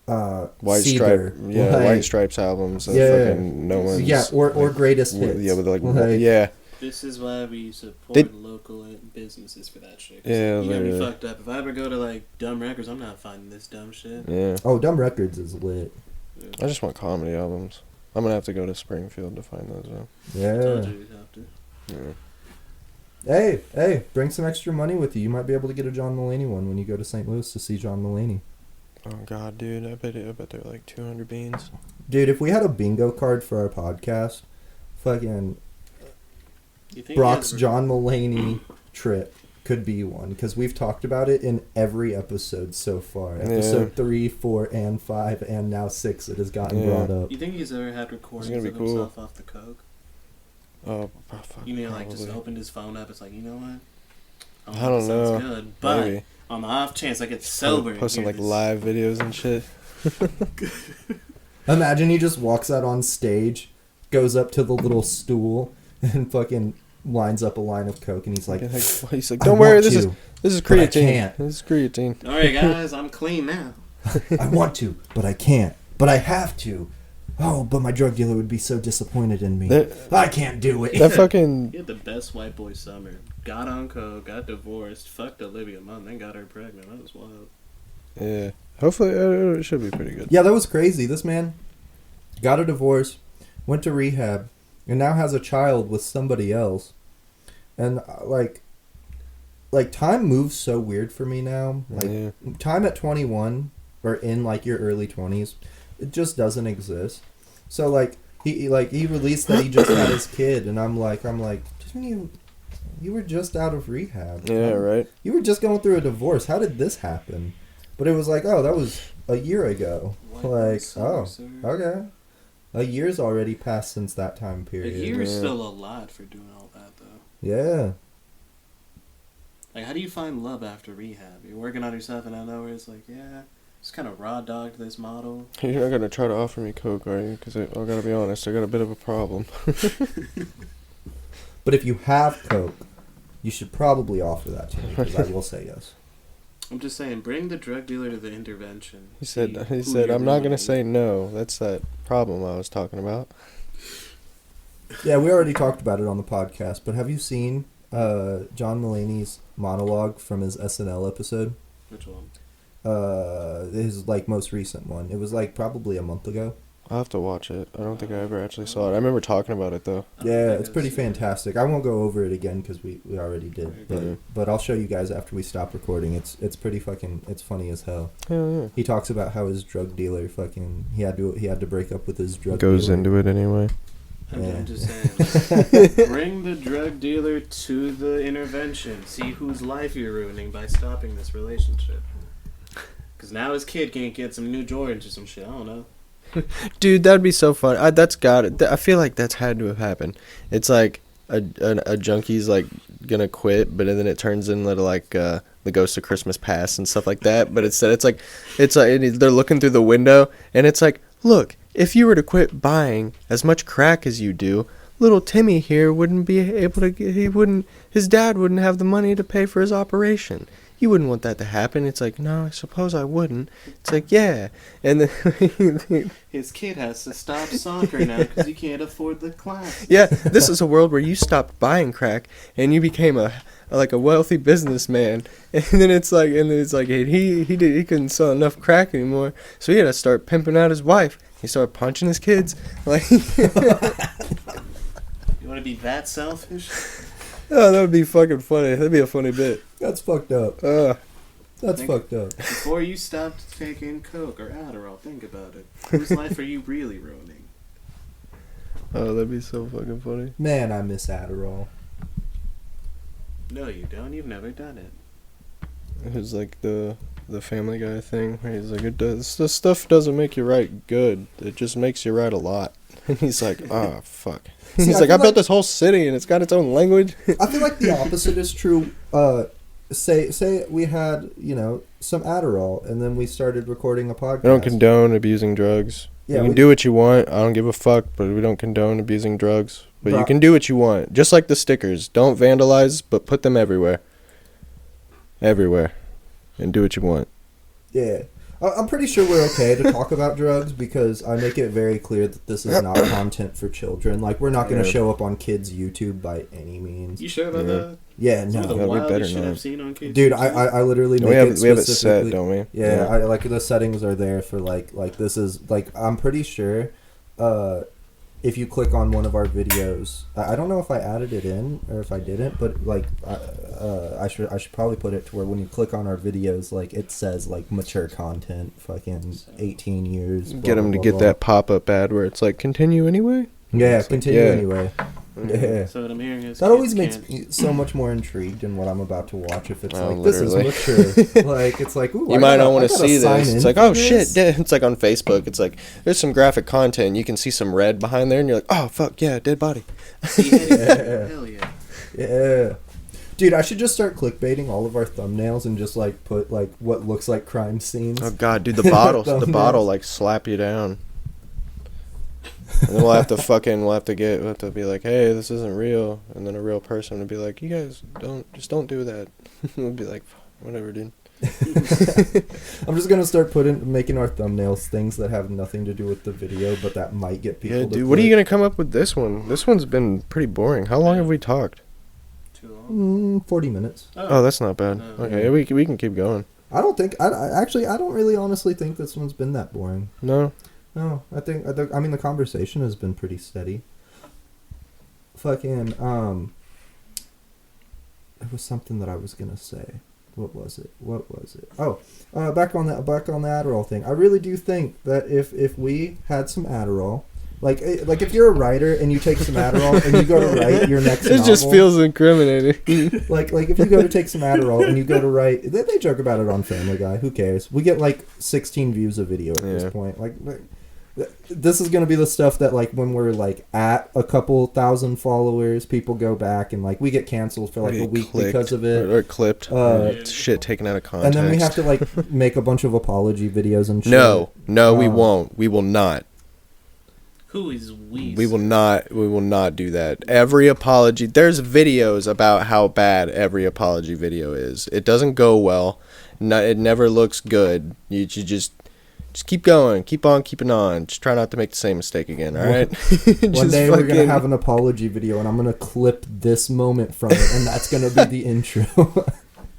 Cedar. Stripe. Yeah, Like, White Stripes albums. That Yeah. fucking no one's. yeah, or like, greatest hits. Yeah, with like, Like, yeah. This is why we support They- local businesses for that shit. Yeah, You got me literally. fucked up. If I ever go to like Dumb Records, I'm not finding this dumb shit. Yeah. Oh, Dumb Records is lit. I just want comedy albums. I'm gonna have to go to Springfield to find those out. I Yeah. told you you'd have to. Yeah. Hey, bring some extra money with you. You might be able to get a John Mulaney one when you go to St. Louis to see John Mulaney. Oh god, dude, I bet they're like 200 beans. Dude, if we had a bingo card for our podcast, fucking You think Brock's he has- John Mulaney trip could be one, because we've talked about it in every episode so far. Yeah. Episode 3, 4, and 5, and now 6 it has gotten Yeah. brought up. You think he's ever had recordings gonna be of cool. himself off the coke? Oh, fuck. You mean like just probably. opened his phone up? It's like, you know what? I don't this know. sounds good, but Maybe. on the off chance I get sober, and Posting hear like this- live videos and shit. Imagine he just walks out on stage, goes up to the little stool, and fucking lines up a line of coke, and he's like, He's like, "I don't worry, want this is to, this is but I creatine. can't. This is creatine. All right, guys, I'm clean now. I want to, but I can't. But I have to. Oh, but my drug dealer would be so disappointed in me. That- I can't do it." That fucking He had the best white boy summer. Got on coke, got divorced, fucked Olivia Munn, then got her pregnant. That was wild. yeah. Hopefully, it should be pretty good. Yeah, that was crazy. This man got a divorce, went to rehab, and now has a child with somebody else. And like time moves so weird for me now. Like Yeah. time at 21 or in like your early 20s, it just doesn't exist. So like he released that he just had his kid, and I'm like, didn't you were just out of rehab? Yeah, right. You were just going through a divorce. How did this happen? But it was like, oh, that was a year ago. White boy Like, summer, oh, sir. okay. A year's already passed since that time A period. year is Yeah. still a lot for doing all that, though. Yeah. Like, how do you find love after rehab? You're working on yourself, and I know where it's like, yeah, just kind of raw dogged this model. You're not gonna try to offer me coke, are you? Because I gotta be honest, I got a bit of a problem. But if you have coke, you should probably offer that to me, because I will say yes. I'm just saying, bring the drug dealer to the intervention. He said, See who you're I'm not gonna ruining. say no. That's that problem I was talking about. Yeah, we already talked about it on the podcast, but have you seen John Mulaney's monologue from his SNL episode? Which one? His like most recent one. It was like probably a month ago. I'll have to watch it. I don't think I ever actually saw it. I remember talking about it though. I don't Yeah, think it's I've pretty seen it. fantastic. I won't go over it again because we already did, Mhm. but I'll show you guys after we stop recording. It's pretty fucking, it's funny as hell. Yeah, He talks about how his drug dealer fucking he had to break up with his drug goes dealer. into it anyway. I'm Yeah. just saying, bring the drug dealer to the intervention. See whose life you're ruining by stopping this relationship. Because now his kid can't get some new Jordans or some shit. I don't know. Dude, that'd be so fun. That's got it. I feel like that's had to have happened. It's like a junkie's like gonna quit, but then it turns into like the Ghost of Christmas Past and stuff like that. But instead, it's like they're looking through the window, and it's like, look, if you were to quit buying as much crack as you do, little Timmy here wouldn't be able to. His dad wouldn't have the money to pay for his operation. You wouldn't want that to happen. It's like, no, I suppose I wouldn't. It's like, yeah. And then His kid has to stop soccer now because he can't afford the class. yeah, this is a world where you stopped buying crack and you became a wealthy businessman. And then it's like he couldn't sell enough crack anymore, so he had to start pimping out his wife. He started punching his kids. Like, You want to be that selfish? oh, that would be fucking funny. That'd be a funny bit. That's fucked up. That's Think- fucked up. Before you stopped taking Coke or Adderall, think about it. Whose life are you really ruining? Oh, that'd be so fucking funny. Man, I miss Adderall. No, you don't. You've never done it. It was like the Family Guy thing where he's like, this stuff doesn't make you write good. It just makes you write a lot. And he's like, oh, fuck. See, He's I like, feel I built this whole city and it's got its own language. I feel like the opposite is true. say we had, some Adderall, and then we started recording a podcast. We don't condone abusing drugs. Yeah, you can do what you want. I don't give a fuck, but we don't condone abusing drugs. But you can do what you want. Just like the stickers. Don't vandalize, but put them everywhere. Everywhere. And do what you want. Yeah. I'm pretty sure we're okay to talk about drugs because I make it very clear that this is not content for children. Like, we're not going to show up on kids' YouTube by any means. You sure about that? Yeah, Some of the no. wildest shit I've seen on kids. Dude, I literally make it we have it set, don't we? Yeah, I like the settings are there for like this is like I'm pretty sure if you click on one of our videos, I don't know if I added it in or if I didn't, but like I should probably put it to where when you click on our videos, like it says like mature content, fucking 18 years. Get them to get that pop-up ad where it's like continue anyway. Yeah, continue anyway. Yeah. So what I'm hearing is that always makes me so much more intrigued in what I'm about to watch. If it's this is literally. mature, like it's like, ooh, you might not want to see this. It's like, oh this. shit, it's like on Facebook. It's like there's some graphic content. You can see some red behind there, and you're like, oh fuck yeah, dead body. Yeah. Hell yeah. Yeah. Dude, I should just start clickbaiting all of our thumbnails and just like put like what looks like crime scenes. Oh god, dude, the bottle like slap you down. And then we'll have to be like, hey, this isn't real. And then a real person would be like, you guys don't do that. We'll be like, whatever, dude. I'm just gonna start making our thumbnails things that have nothing to do with the video, but that might get people. Yeah, dude. What are you gonna come up with this one? This one's been pretty boring. How long have we talked? Too long. 40 minutes. Oh, that's not bad. Okay, we can keep going. I don't think. I don't really honestly think this one's been that boring. No. No, I mean the conversation has been pretty steady. Fucking it was something that I was gonna say. What was it? Oh, back on the Adderall thing. I really do think that if we had some Adderall, like if you're a writer and you take some Adderall and you go to write your next novel. It just feels incriminating. like if you go to take some Adderall and you go to write, they joke about it on Family Guy. Who cares? We get like 16 views a video at this point. Like this is going to be the stuff that like when we're like at a couple thousand followers, people go back and like we get canceled for like a week because of it or clipped shit taken out of context, and then we have to like make a bunch of apology videos and shit. No, we won't. We will not. Who is we? We will not do that. Every apology, there's videos about how bad every apology video is. It doesn't go well. It never looks good. You just keep going. Keep on keeping on. Just try not to make the same mistake again, all right? One day we're going to have an apology video, and I'm going to clip this moment from it, and that's going to be the intro.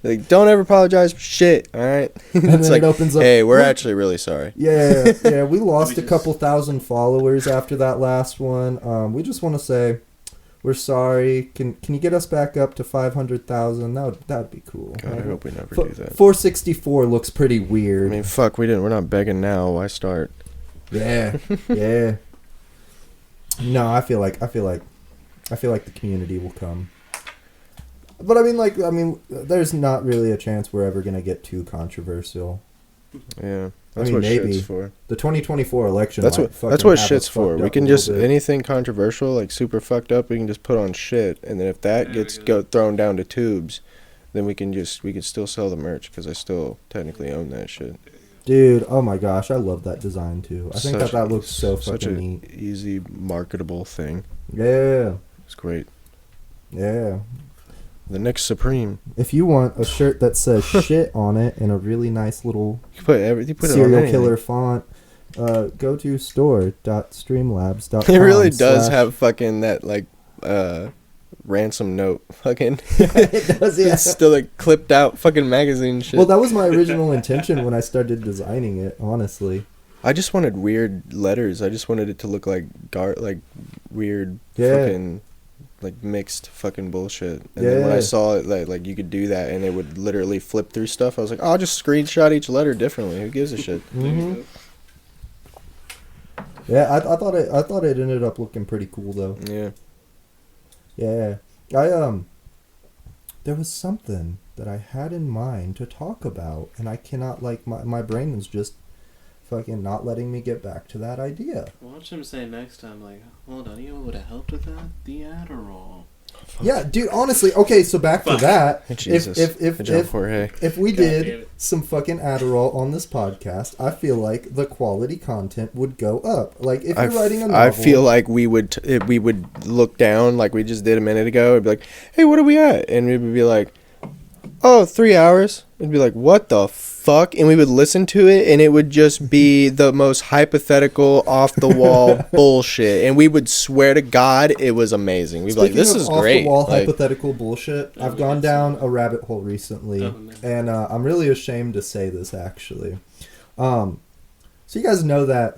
Like, don't ever apologize for shit, all right? And then it opens up. Hey, we're actually really sorry. Yeah. We lost a couple thousand followers after that last one. We just want to say we're sorry. Can you get us back up to 500,000? That'd be cool. God, I hope we never do that. 464 looks pretty weird. I mean, fuck, we're not begging now. Why start? Yeah. No, I feel like the community will come. But I mean, there's not really a chance we're ever gonna get too controversial. Yeah, that's what maybe. shit's for. The 2024 election. That's what shit's for. We can just anything controversial, like super fucked up, we can just put on shit, and then if that gets thrown down to tubes, then we can still sell the merch because I still technically own that shit. Dude, oh my gosh, I love that design too. I think that looks so fucking neat. Such an easy marketable thing. Yeah. It's great. Yeah. The next Supreme. If you want a shirt that says shit on it in a really nice little you put serial killer font, go to store.streamlabs.com. It really does have fucking that like ransom note fucking it does, yeah. It's still like clipped out fucking magazine shit. Well, that was my original intention when I started designing it, honestly. I just wanted weird letters. I just wanted it to look like weird fucking like mixed fucking bullshit. And then when I saw it like you could do that and it would literally flip through stuff, I was like, I'll just screenshot each letter differently. Who gives a shit? Mm-hmm. Yeah, I thought it ended up looking pretty cool though. Yeah. Yeah. There was something that I had in mind to talk about, and I cannot, like, my brain is just fucking not letting me get back to that idea. Watch him say next time, like, hold on, you know what would have helped with that? The Adderall. Yeah, dude. Honestly, okay. So back to that. Jesus. Good job, Jorge. If we God damn did it. some fucking Adderall on this podcast, I feel like the quality content would go up. Like if you're writing a novel, I feel like we would look down like we just did a minute ago. It'd be like, hey, what are we at? And we would be like, oh, 3 hours. It'd be like, what the fuck? And we would listen to it, and it would just be the most hypothetical, off the wall bullshit. And we would swear to God it was amazing. We'd be like, this is great. Off the wall Like, hypothetical bullshit. I've gone down a rabbit hole recently, and I'm really ashamed to say this actually. So you guys know that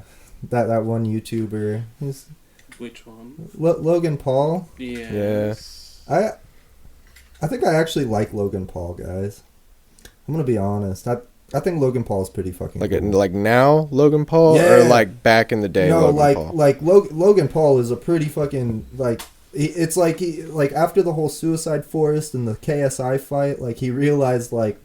one YouTuber, Which one? Logan Paul. Yes. I think I actually like Logan Paul, guys. I'm gonna be honest. I think Logan Paul is pretty fucking cool. like now Logan Paul, Yeah. or like back in the day. No, Logan Paul? Logan Paul is a pretty fucking it's like he after the whole Suicide Forest and the KSI fight, like he realized like,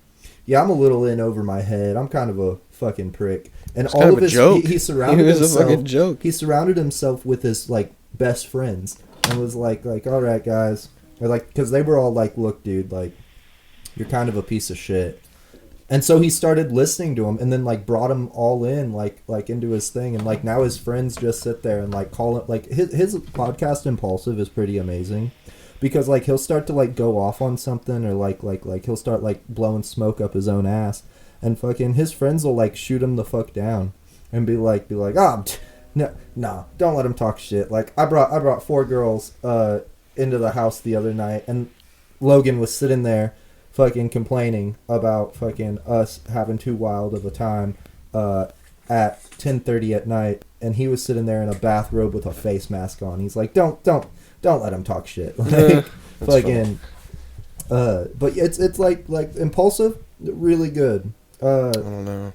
yeah, I'm a little in over my head. I'm kind of a fucking prick. And It's all kind of of a his joke. he surrounded He was a himself. fucking joke. He surrounded himself with his like best friends and was like all right guys, or like because they were all like, look dude, like you're kind of a piece of shit. And so he started listening to him and then like brought him all in like into his thing, and like now his friends just sit there and like call it like his podcast Impulsive is pretty amazing because like he'll start to like go off on something or like he'll start like blowing smoke up his own ass, and fucking his friends will like shoot him the fuck down and be like no, don't let him talk shit. Like I brought 4 girls into the house the other night, and Logan was sitting there fucking complaining about fucking us having too wild of a time at 10:30 at night, and he was sitting there in a bathrobe with a face mask on. He's like, don't let him talk shit. Like fucking but it's like Impulsive, really good. I don't know.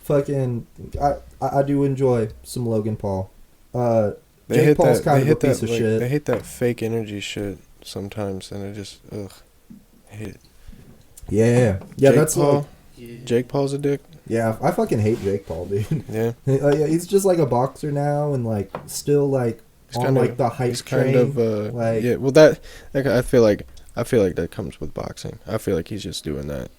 Fucking I do enjoy some Logan Paul. They Jake hit Paul's that. kind They of a hit piece that. of Like, shit. they hit that fake energy shit sometimes, and it just ugh. I hate it. Yeah, Jake that's Paul. like, Yeah. Jake Paul's a dick. yeah. I fucking hate Jake Paul, dude. Yeah. Yeah, he's just like a boxer now, and like still like He's on kind of like the hype He's train. kind of like yeah. Well, that like, I feel like that comes with boxing. I feel like he's just doing that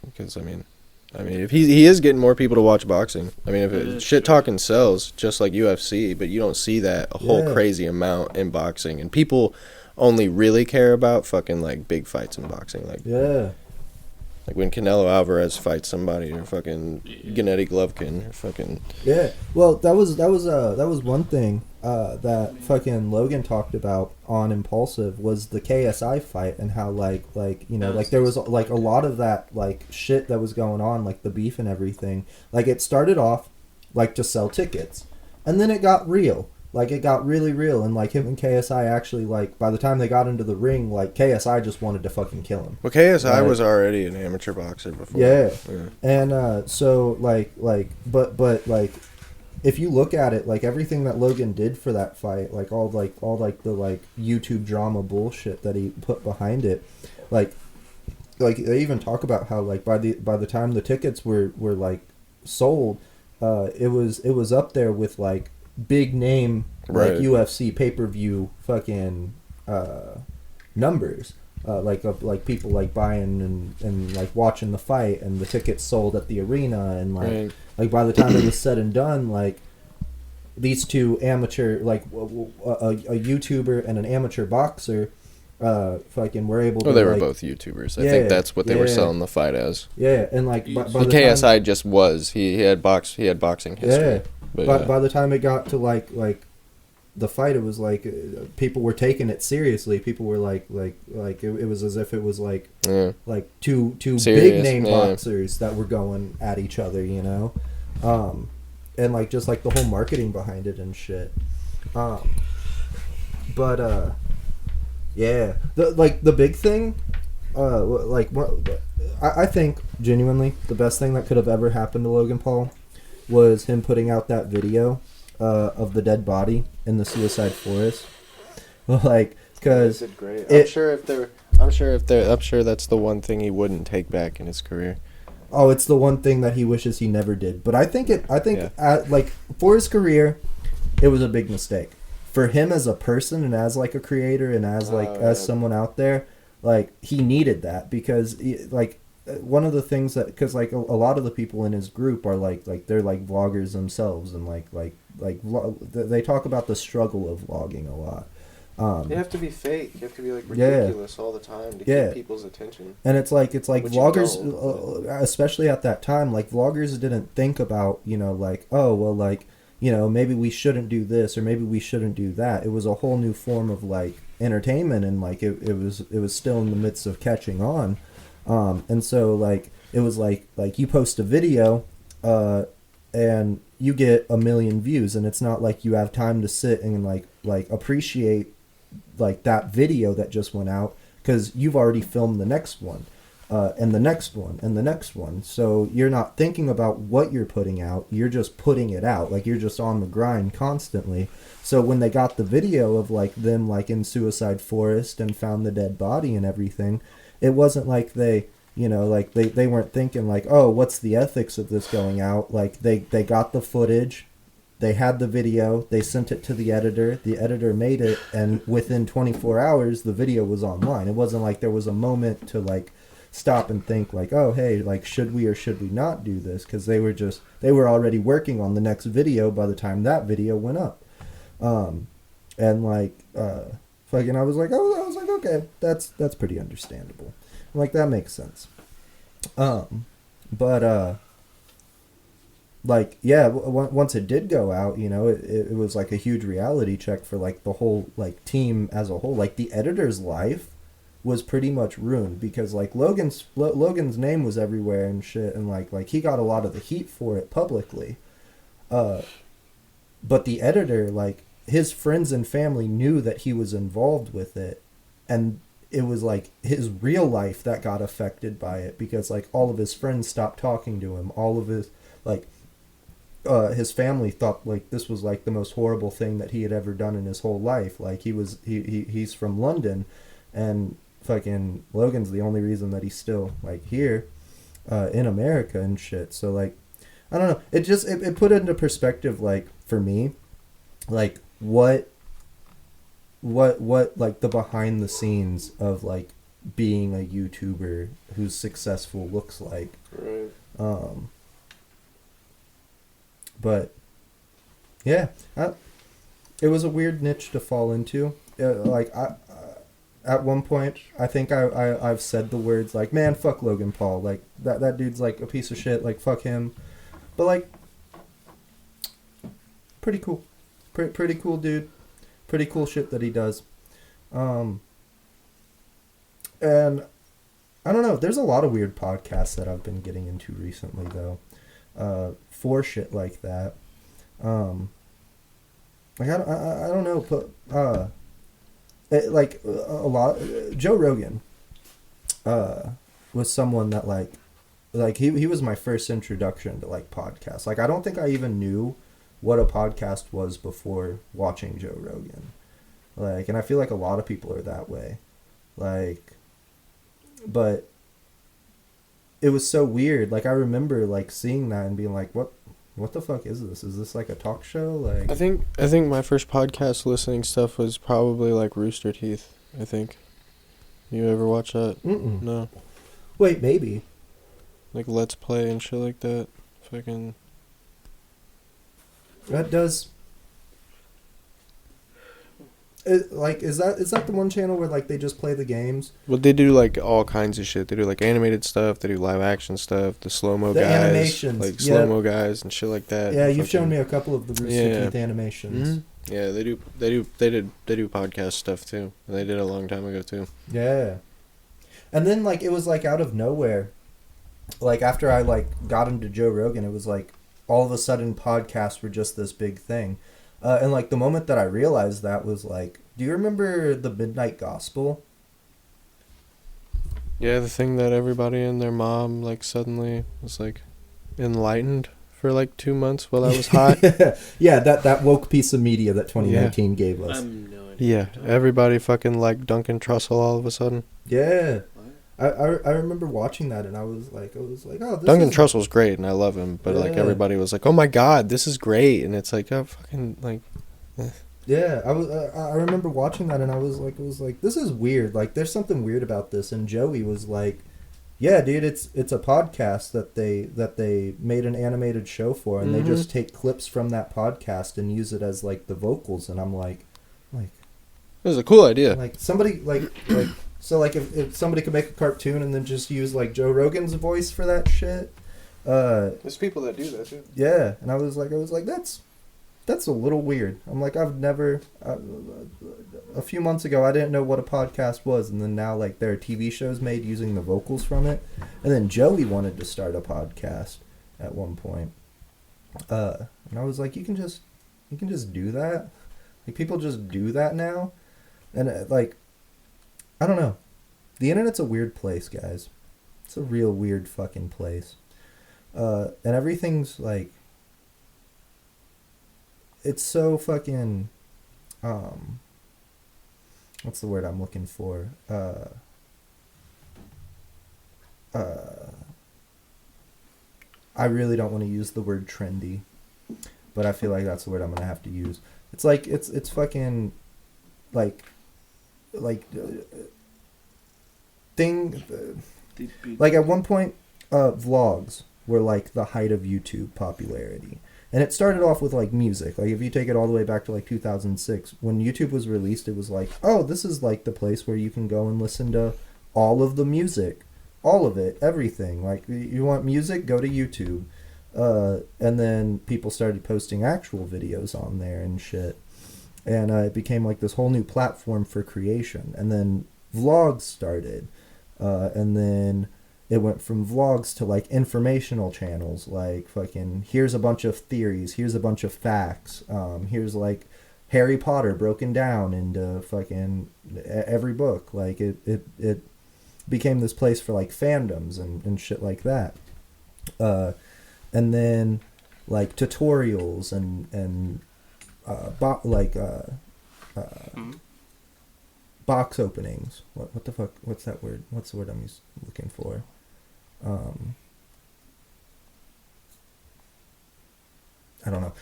because I mean, if he is getting more people to watch boxing. I mean, if Yeah, shit talking sells just like UFC, but you don't see that a whole Yeah. crazy amount in boxing, and people only really care about fucking like big fights in boxing, like yeah. like when Canelo Alvarez fights somebody, or fucking Gennady Golovkin, or fucking Yeah, well, that was one thing that fucking Logan talked about on Impulsive was the KSI fight, and how like you know like there was like a lot of that like shit that was going on, like the beef and everything. Like it started off like to sell tickets, and then it got real. Like it got really real, and like him and KSI actually like by the time they got into the ring, like KSI just wanted to fucking kill him. well, KSI Right. was already an amateur boxer before. Yeah. Yeah. And so but like if you look at it, like everything that Logan did for that fight, like all the like YouTube drama bullshit that he put behind it, like they even talk about how like by the time the tickets were like sold, it was up there with like big name like Right. UFC pay-per-view fucking numbers. Like people like buying and like watching the fight, and the tickets sold at the arena, and like Right. like by the time it was said and done, like these two amateur like a YouTuber and an amateur boxer fucking were able to Well, they were like, both YouTubers. I Yeah, think that's what they were yeah. selling the fight as. yeah, and like by The the KSI time, just was. He had boxing history. yeah, But by the time it got to like the fight, it was like people were taking it seriously. People were like it was as if it was like yeah. two Serious, big name yeah. boxers that were going at each other, you know, and like just like the whole marketing behind it and shit. But yeah, the big thing, I think genuinely the best thing that could have ever happened to Logan Paul was him putting out that video of the dead body in the Suicide Forest. Like, because great. it- I'm sure that's the one thing he wouldn't take back in his career. oh, it's the one thing that he wishes he never did. But I think Yeah. like for his career, it was a big mistake. for him as a person and as like a creator and as like as someone out there, like he needed that because one of the things that because like a lot of the people in his group are like they're like vloggers themselves and they talk about the struggle of vlogging a lot. You have to be fake. You have to be like ridiculous all the time to keep people's attention. And it's like Which vloggers, you don't, especially at that time, like vloggers didn't think about like, oh well, like maybe we shouldn't do this or maybe we shouldn't do that. It was a whole new form of like entertainment and like it was still in the midst of catching on. And so like it was like you post a video and you get 1 million views and it's not like you have time to sit and like appreciate like that video that just went out because you've already filmed the next one and the next one and the next one, so you're not thinking about what you're putting out, you're just putting it out, like you're just on the grind constantly. So when they got the video of like them like in Suicide Forest and found the dead body and everything, it wasn't like they they weren't thinking like, oh, what's the ethics of this going out. Like they got the footage, they had the video, they sent it to the editor made it, and within 24 hours the video was online. It wasn't like there was a moment to like stop and think like, oh hey, like should we or should we not do this, because they were already working on the next video by the time that video went up. And like fucking I was like okay, that's pretty understandable. Like that makes sense. But like yeah, once it did go out, it was like a huge reality check for like the whole like team as a whole. Like the editor's life was pretty much ruined because like Logan's name was everywhere and shit, and like he got a lot of the heat for it publicly. But the editor, like his friends and family knew that he was involved with it, and it was like his real life that got affected by it because like all of his friends stopped talking to him. All of his like his family thought like this was like the most horrible thing that he had ever done in his whole life. Like he's from London, and fucking Logan's the only reason that he's still like here in America and shit. So like I don't know, it just it put it into perspective like for me like what like the behind the scenes of like being a YouTuber who's successful looks like. Right. But yeah, it was a weird niche to fall into. Like I at one point I think I've said the words like, man, fuck Logan Paul, like that dude's like a piece of shit, like fuck him. But like pretty cool. Pretty cool dude. Pretty cool shit that he does. And I don't know, there's a lot of weird podcasts that I've been getting into recently though. For shit like that. Like I don't know, but like a lot Joe Rogan was someone that like he was my first introduction to like podcasts. Like I don't think I even knew what a podcast was before watching Joe Rogan. Like, and I feel like a lot of people are that way. Like, but it was so weird. Like, I remember like seeing that and being like, what the fuck is this? Is this like a talk show? Like, I think my first podcast listening stuff was probably like Rooster Teeth, I think. You ever watch that? Mm-mm. No. Wait, maybe. Like Let's Play and shit like that. Fucking That does. Like, is that the one channel where like they just play the games? Well, they do like all kinds of shit. They do like animated stuff. They do live action stuff. The slow mo guys, animations, like slow mo guys and shit like that. Yeah, you've shown me a couple of the Rooster Teeth animations. Mm-hmm. Yeah, they do podcast stuff too. And they did it a long time ago too. Yeah, and then like it was like out of nowhere, like after I like got into Joe Rogan, it was like all of a sudden podcasts were just this big thing. And like the moment that I realized that was like, do you remember the Midnight Gospel? Yeah, the thing that everybody and their mom like suddenly was like enlightened for like 2 months while I was hot. Yeah, that woke piece of media that 2019 gave us. No idea. Yeah, everybody fucking like Duncan Trussell all of a sudden. Yeah. I remember watching that and I was like, oh, this Duncan Trussell's great and I love him, but like Yeah. everybody was like, oh my god, this is great, and it's like, oh fucking like. Yeah, I remember watching that, and it was like, this is weird. Like, there's something weird about this. And Joey was like, yeah, dude, it's a podcast that they made an animated show for, and they just take clips from that podcast and use it as like the vocals. And I'm like, It was a cool idea. like somebody like so like if somebody could make a cartoon and then just use like Joe Rogan's voice for that shit. There's people that do that too. Yeah, and I was like, that's a little weird. I'm like, I've never. A few months ago, I didn't know what a podcast was, and then now, like, there are TV shows made using the vocals from it. And then Joey wanted to start a podcast at one point, and I was like, you can just do that. Like, people just do that now, and like, I don't know. The internet's a weird place, guys. It's a real weird fucking place, and everything's like. It's so fucking, what's the word I'm looking for? I really don't want to use the word trendy, but I feel like that's the word I'm gonna have to use. It's like it's fucking, like thing, like at one point, vlogs were like the height of YouTube popularity. And it started off with, like, music. Like, if you take it all the way back to, like, 2006, when YouTube was released, it was like, oh, this is, like, the place where you can go and listen to all of the music. All of it. Everything. Like, you want music? Go to YouTube. And then people started posting actual videos on there and shit. And it became, like, this whole new platform for creation. And then vlogs started. And then... it went from vlogs to, like, informational channels, like, fucking, here's a bunch of theories, here's a bunch of facts, here's, like, Harry Potter broken down into fucking every book. Like, it became this place for, like, fandoms and shit like that. And then, like, tutorials and box openings. What the fuck? What's that word? What's the word I'm looking for? I don't know.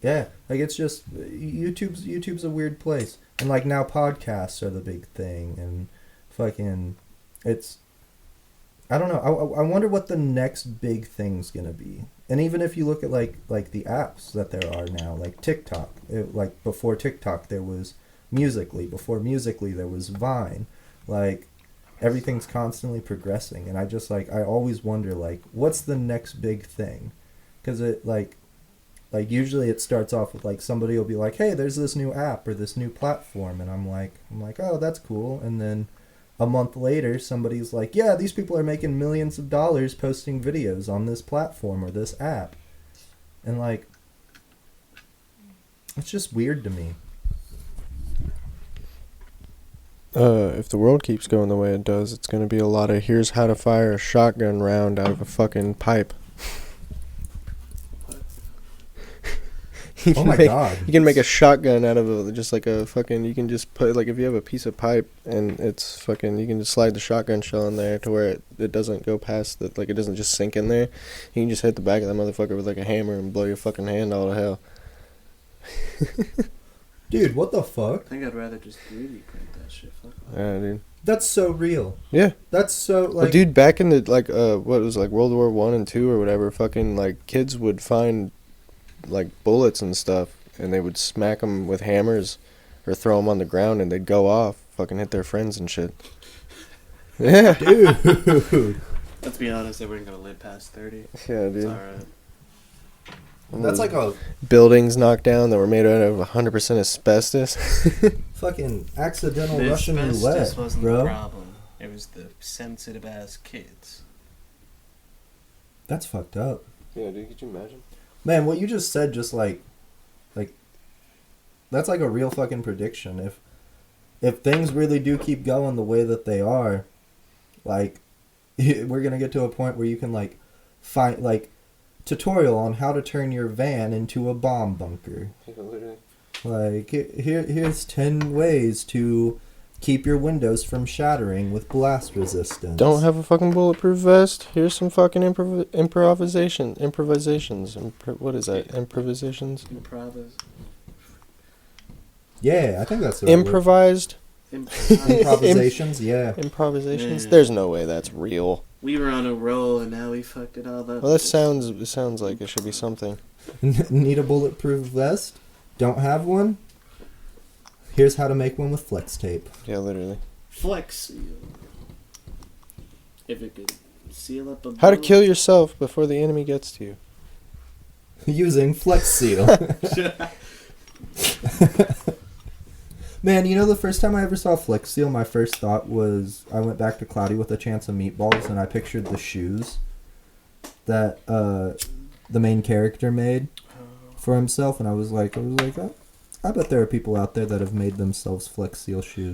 Yeah, like, it's just YouTube's a weird place, and like now podcasts are the big thing, and fucking it's. I don't know. I wonder what the next big thing's gonna be. And even if you look at like the apps that there are now, like TikTok, like before TikTok there was Musical.ly, before Musical.ly there was Vine, like. Everything's constantly progressing, and I always wonder, like, what's the next big thing? Because it, like usually it starts off with, like, somebody will be like, hey, there's this new app or this new platform, and I'm like, oh, that's cool, and then a month later, somebody's like, yeah, these people are making millions of dollars posting videos on this platform or this app, and, like, it's just weird to me. If the world keeps going the way it does, it's going to be a lot of here's how to fire a shotgun round out of a fucking pipe. Oh my god. You can make a shotgun out of just like a fucking, you can just put, like, if you have a piece of pipe and it's fucking, you can just slide the shotgun shell in there to where it doesn't go past the, like, it doesn't just sink in there. You can just hit the back of that motherfucker with, like, a hammer and blow your fucking hand all to hell. Dude, what the fuck? I think I'd rather just 3D print that shit. Fuck off. Yeah, dude. That's so real. Yeah. That's so, like... Well, dude, back in the, like, what was, like, World War I and II or whatever, fucking, like, kids would find, like, bullets and stuff, and they would smack them with hammers or throw them on the ground, and they'd go off, fucking hit their friends and shit. Yeah. Dude. Let's be honest, they weren't gonna live past 30. Yeah, dude. It's alright. That's like a buildings knocked down that were made out of 100% asbestos. fucking accidental The Russian asbestos roulette, wasn't bro. the problem. It was the sensitive ass kids. That's fucked up. Yeah, dude, could you imagine? Man, what you just said, just like, that's like a real fucking prediction. If things really do keep going the way that they are, like, we're gonna get to a point where you can, like, find, like, tutorial on how to turn your van into a bomb bunker. Yeah, literally. Like, here's 10 ways to Keep your windows from shattering with blast resistance. Don't have a fucking bulletproof vest. Here's some fucking improvisations. What is that? Improvisations? Yeah, I think that's the right word. Improvised? Improvisations, yeah. Improvisations? Yeah. There's no way that's real. We were on a roll and now we fucked it all up. Well, it sounds like it should be something. Need a bulletproof vest? Don't have one? Here's how to make one with flex tape. Yeah, literally. Flex seal. If it could seal up a How to bullet. kill yourself before the enemy gets to you. Using flex seal. Man, you know the first time I ever saw flex seal, my first thought was I went back to Cloudy with a Chance of Meatballs and I pictured the shoes that the main character made for himself, and I was like, oh, I bet there are people out there that have made themselves flex seal shoes.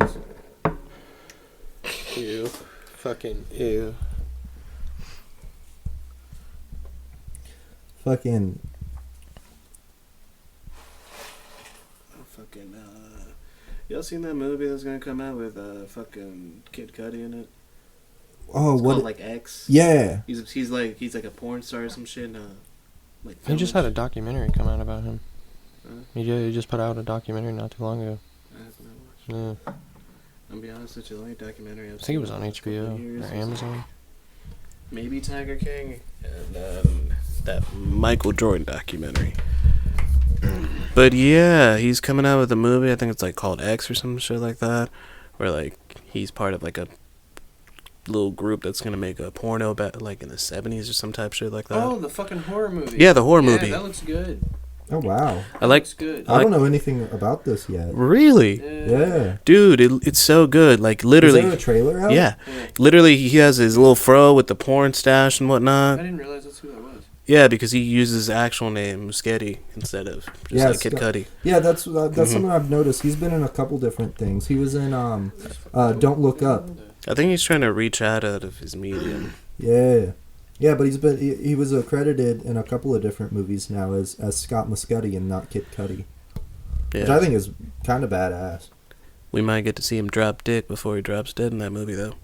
Ew. Fucking ew. Fucking Fucking, y'all seen that movie that's gonna come out with fucking Kid Cudi in it? oh, It's what? called like X. Yeah. He's like a porn star or some shit. Like He just had a documentary come out about him. Huh? He just put out a documentary not too long ago. I haven't watched. Yeah. I'll be honest with you, the only documentary I've I think seen it was on in the last couple of HBO years or is Amazon. maybe Tiger King and that Michael Jordan documentary. But yeah, he's coming out with a movie. I think it's like called X or some shit like that, where like he's part of like a little group that's gonna make a porno about like in the 70s or some type shit like that. Oh, the fucking horror movie. Yeah, the horror Yeah, movie. that looks good. Oh, wow. I like. Looks good. I don't know anything about this yet. Really, Yeah. dude, it's so good. Like Is literally, there a trailer out? yeah, Yeah. literally he has his little fro with the porn stash and I whatnot. didn't realize that's who that was. Yeah, because he uses his actual name Muschietti instead of just Yeah, like Kid Cudi. Yeah, that's Mhm. something I've noticed. He's been in a couple different things. He was in Don't Look Up. I think he's trying to reach out of his medium. Yeah. Yeah, but he was accredited in a couple of different movies now as Scott Muscudi and not Kid Cudi. Which I Yeah, think is kind of badass. we might get to see him drop dick before he drops dead in that movie, though.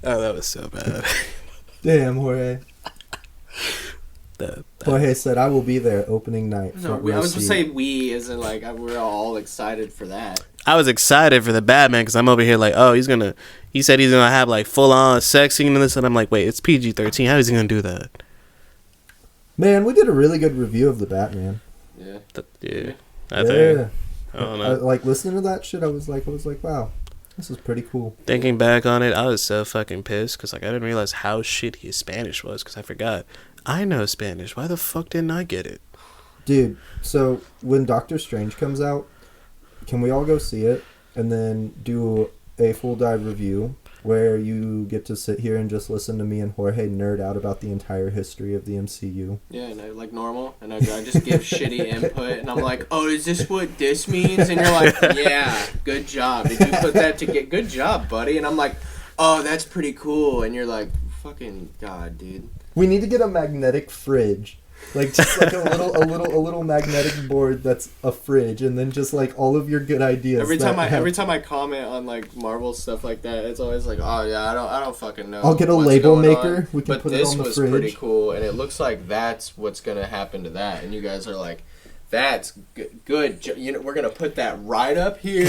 Oh, that was so bad. Damn, Jorge. That Jorge said, I will be there opening night. No, front I row was gonna seat." say we, as in like we're all excited for that. I was excited for the Batman because I'm over here like, oh, he said he's gonna have like full on sex scene in this, and I'm like, wait, it's PG-13. How is he gonna do that? Man, we did a really good review of the Batman. Yeah. Yeah, I Yeah. think. I don't know. Like listening to that shit, I was like, wow, this is pretty cool. Thinking back on it, I was so fucking pissed because like I didn't realize how shitty his Spanish was because I forgot. I know Spanish. Why the fuck didn't I get it? Dude, so when Doctor Strange comes out, can we all go see it and then do a full dive review where you get to sit here and just listen to me and Jorge nerd out about the entire history of the MCU? Yeah, and I, like normal, and I just give shitty input, and I'm like, oh, is this what this means? And you're like, yeah, good job. Did you put that to get good job, buddy? And I'm like, oh, that's pretty cool. And you're like, fucking god, dude. We need to get a magnetic fridge. Like just like a little magnetic board that's a fridge, and then just like all of your good ideas. Every time I comment on like Marvel stuff like that, it's always like, oh yeah, I don't fucking know. I'll get a what's label going maker. on. We can But put it this on the was fridge. pretty cool, and it looks like that's what's gonna happen to that. And you guys are like, that's good. You know, we're gonna put that right up here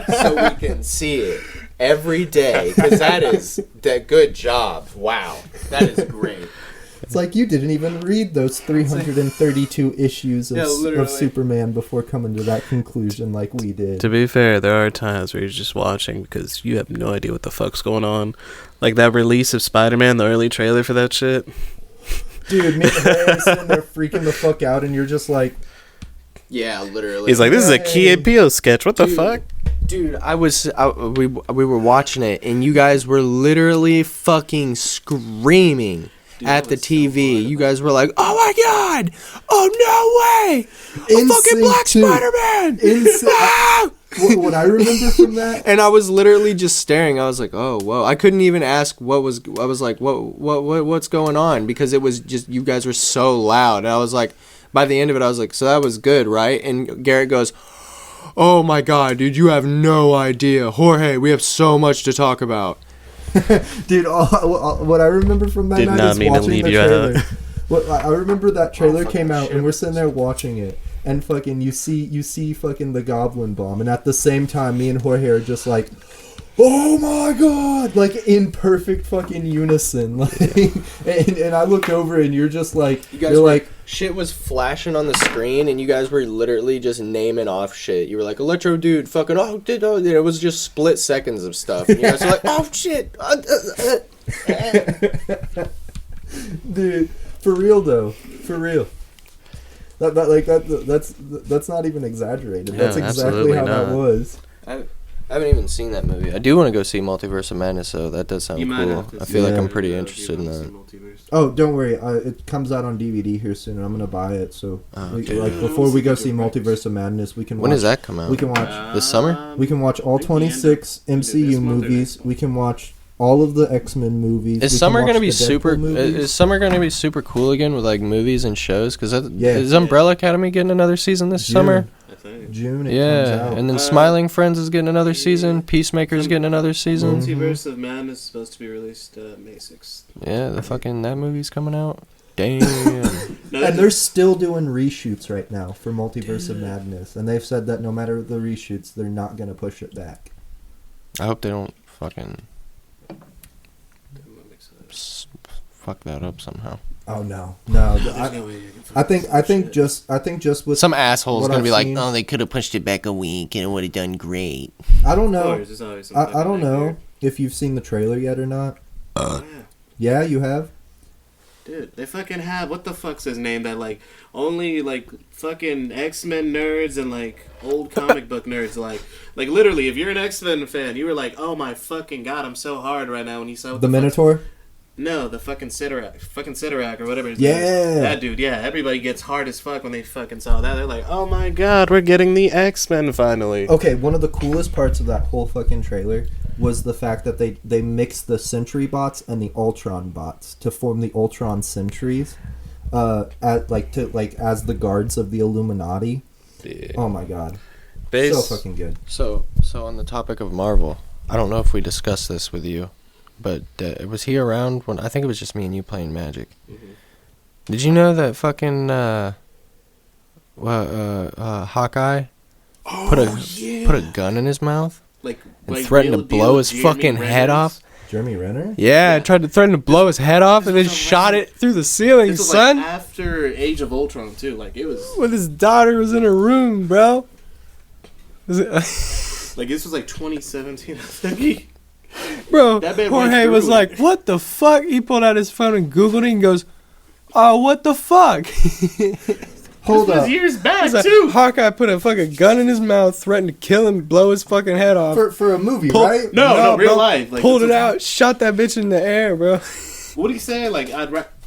so we can see it every day, because that good job. Wow, that is great. It's like you didn't even read those 332 issues Yeah, literally. of Superman before coming to that conclusion like we did. To be fair, there are times where you're just watching because you have no idea what the fuck's going on. Like that release of Spider-Man, the early trailer for that shit. Dude, me and Harry sitting there freaking the fuck out, and you're just like, Yeah, literally. He's like, this is a Key and Peele sketch. What the Dude. fuck? Dude, we were watching it, and you guys were literally fucking screaming at the TV. You guys were like, "Oh my god! Oh no way! A fucking Black Spider-Man!" Ah! What I remember from that, And I was literally just staring. I was like, "Oh whoa!" I couldn't even ask what was. I was like, what's going on?" Because it was just you guys were so loud. And I was like, by the end of it, I was like, "So that was good, right?" And Garrett goes, "Oh my god, dude, you have no idea, Jorge. We have so much to talk about." Dude, what I remember from that Did night not is mean to watching leave the you trailer. out. What I remember that trailer fucking came out shit and we're with sitting there watching it, and fucking you see fucking the Goblin Bomb, and at the same time, me and Jorge are just like, "Oh my god!" Like in perfect fucking unison. Like, and I look over and you're just like, you're like, shit was flashing on the screen, and you guys were literally just naming off shit. You were like, Electro Dude, fucking, it was just split seconds of stuff. And you guys were like, oh shit. dude, for real though, for real. That's not even exaggerated. That's Yeah, exactly absolutely how that not. was. I haven't even seen that movie. I do want to go see Multiverse of Madness, though. That does sound You might cool. have to I feel like see I'm it. pretty If you interested in wanna see that. Multiverse. Oh, don't worry. It comes out on DVD here soon, and I'm gonna buy it. So, Oh, we, okay. like before we go see Multiverse of Madness, we can. When watch, does that come out? We can watch. This summer? We can watch all I think the end of- 26 either MCU this month or movies. next We can watch all of the X-Men movies. We Is can summer watch gonna be the Deadpool super? movies. Is summer gonna be super cool again with like movies and shows? Because Yeah. is Umbrella Academy getting another season this June. summer? I think. June? It comes Yeah, out. and then Uh, Smiling Friends is getting another season. Peacemaker's getting another season. Mhm. Multiverse of Madness is supposed to be released May 6th. Yeah, the fucking that movie's coming out. Damn. No, And they're still doing reshoots right now for Multiverse of Madness, and they've said that no matter the reshoots, they're not gonna push it back. I hope they don't fucking fuck that up somehow. Oh no, no. There's I, no way you can I think fucking just with Some asshole's what gonna I've be like, seen- "Oh, they could have pushed it back a week and it would have done great." I don't Of know. course, there's always some I fucking don't know nightmare. if you've seen the trailer yet or not. Yeah. Yeah, you have. Dude, they fucking have, what the fuck's his name, that like only like fucking X-Men nerds and like old comic book nerds like literally if you're an X-Men fan, you were like, oh my fucking god, I'm so hard right now when you saw what The fuck's- Minotaur. No, the fucking Sidorak or whatever his name is. Yeah. That dude, yeah, everybody gets hard as fuck when they fucking saw that. They're like, oh my god. God, we're getting the X-Men finally. Okay, one of the coolest parts of that whole fucking trailer was the fact that they mixed the Sentry bots and the Ultron bots to form the Ultron Sentries, as the guards of the Illuminati. Yeah. Oh my god, Base, so fucking good. So on the topic of Marvel, I don't know if we discussed this with you, but was he around when? I think it was just me and you playing Magic. Mhm. Did you know that fucking Hawkeye put a gun in his mouth Like and like threatened to real blow deal his Jeremy fucking head Renner's- off? Jeremy Renner. Yeah, Yeah. tried to threaten to blow his head off and then This was shot like- it through the ceiling, This was son. like after Age of Ultron too. Like it was When his daughter was in her room, bro. Was it, like this was like 2017. I think. bro, That man went Jorge through was it. like, "What the fuck?" He pulled out his phone and Googled it and goes, "Oh, what the fuck?" Hold This was up. years back He's like, too. Hawkeye put a fucking gun in his mouth, threatened to kill him, blow his fucking head off. For a movie, Pull- right? No, real bro. life. Like, Pulled this it was- out, shot that bitch in the air, bro. What did he say? Like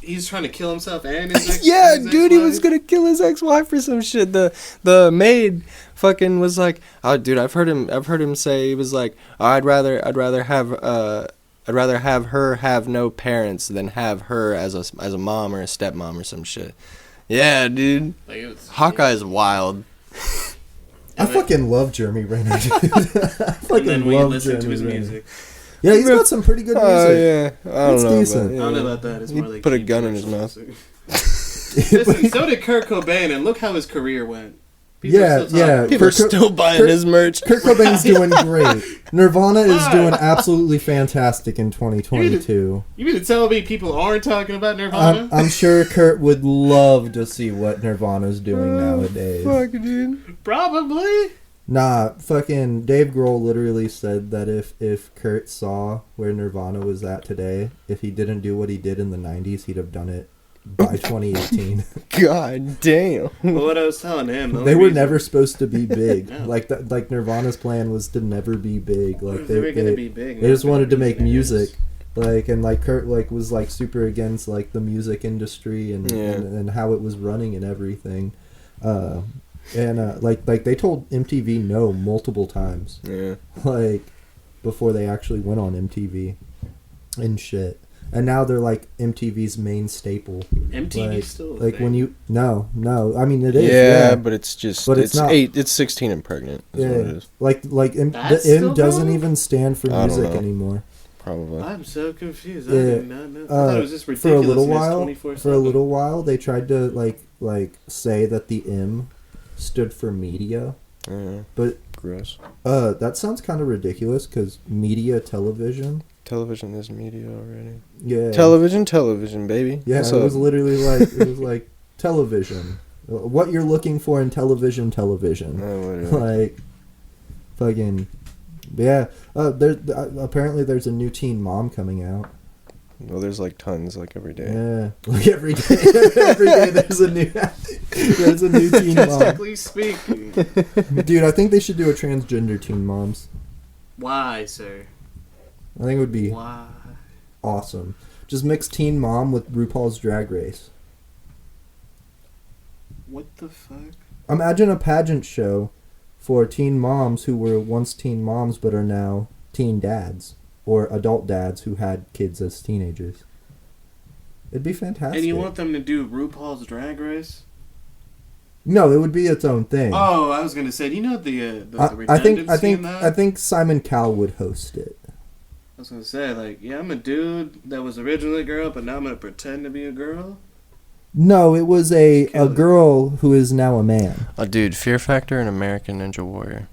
he's trying to kill himself and his ex. Yeah, his dude, he was ex-wife? gonna kill his ex-wife or some shit. The maid fucking was like, "Oh, dude, I've heard him say he was like, oh, I'd rather have her have no parents than have her as a mom or a stepmom or some shit." Yeah, dude, Like, it was, Hawkeye's wild. I fucking love Jeremy Renner. Dude. I And fucking then we love listened to Jeremy his Renner. music. Yeah, he's got some pretty good music. Oh yeah, I don't It's know. decent. I don't know about that. It's He more like put a Keith gun in his Richards' mouth. music. Listen, so did Kurt Cobain, and look how his career went. People Yeah, are still yeah. talking. People are Kurt- still buying Kurt- his merch. Kurt Cobain's doing great. Nirvana is Why? doing absolutely fantastic in 2022. You mean to tell me people aren't talking about Nirvana? I'm sure Kurt would love to see what Nirvana's doing nowadays. Fuck, dude. Probably. Nah, fucking Dave Grohl literally said that if Kurt saw where Nirvana was at today, if he didn't do what he did in the 90s, he'd have done it by 2018. God damn. Well, what I was telling him, the They only were reason- never supposed to be big. No. Like Nirvana's plan was to never be big. Like If they were gonna be big. they just now, wanted to they're make gonna be music. big. Like Kurt was like super against like the music industry and Yeah. and how it was running and everything. Like they told MTV no multiple times. Yeah. Like before they actually went on MTV and shit. and now they're like MTV's main staple. MTV Like, still a like thing. when you no, I mean it is. Yeah, Yeah, but it's just But it's not. it's 16 and pregnant. Is what it yeah. is. Like That's the M still doesn't going? even stand for I don't music know. anymore. Probably. I'm so confused. Yeah, I did not know. I thought it was just For a ridiculous. little while, 24/7. they tried to like say that the M stood for media, Yeah. but Gross. that sounds kind of ridiculous because media television. Television is media already. Yeah, Television, baby. Yeah, What's it up? was literally like television. What you're looking for in television. Whatever. Like, fucking, yeah. Apparently there's a new Teen Mom coming out. Well, there's like tons, like every day. Yeah, like every day, every day there's a new Teen Mom. Statistically speaking. Dude, I think they should do a transgender Teen Moms. Why, sir? I think it would be Why? awesome. Just mix Teen Mom with RuPaul's Drag Race. What the fuck? Imagine a pageant show for teen moms who were once teen moms but are now teen dads or adult dads who had kids as teenagers. It'd be fantastic. And you want them to do RuPaul's Drag Race? No, it would be its own thing. Oh, I was gonna say, do you know the I redundancy in that? think Simon Cowell would host it. I was gonna say, like, yeah, I'm a dude that was originally a girl, but now I'm gonna pretend to be a girl. No, it was a Kill it. girl who is now a man. Oh, dude, Fear Factor and American Ninja Warrior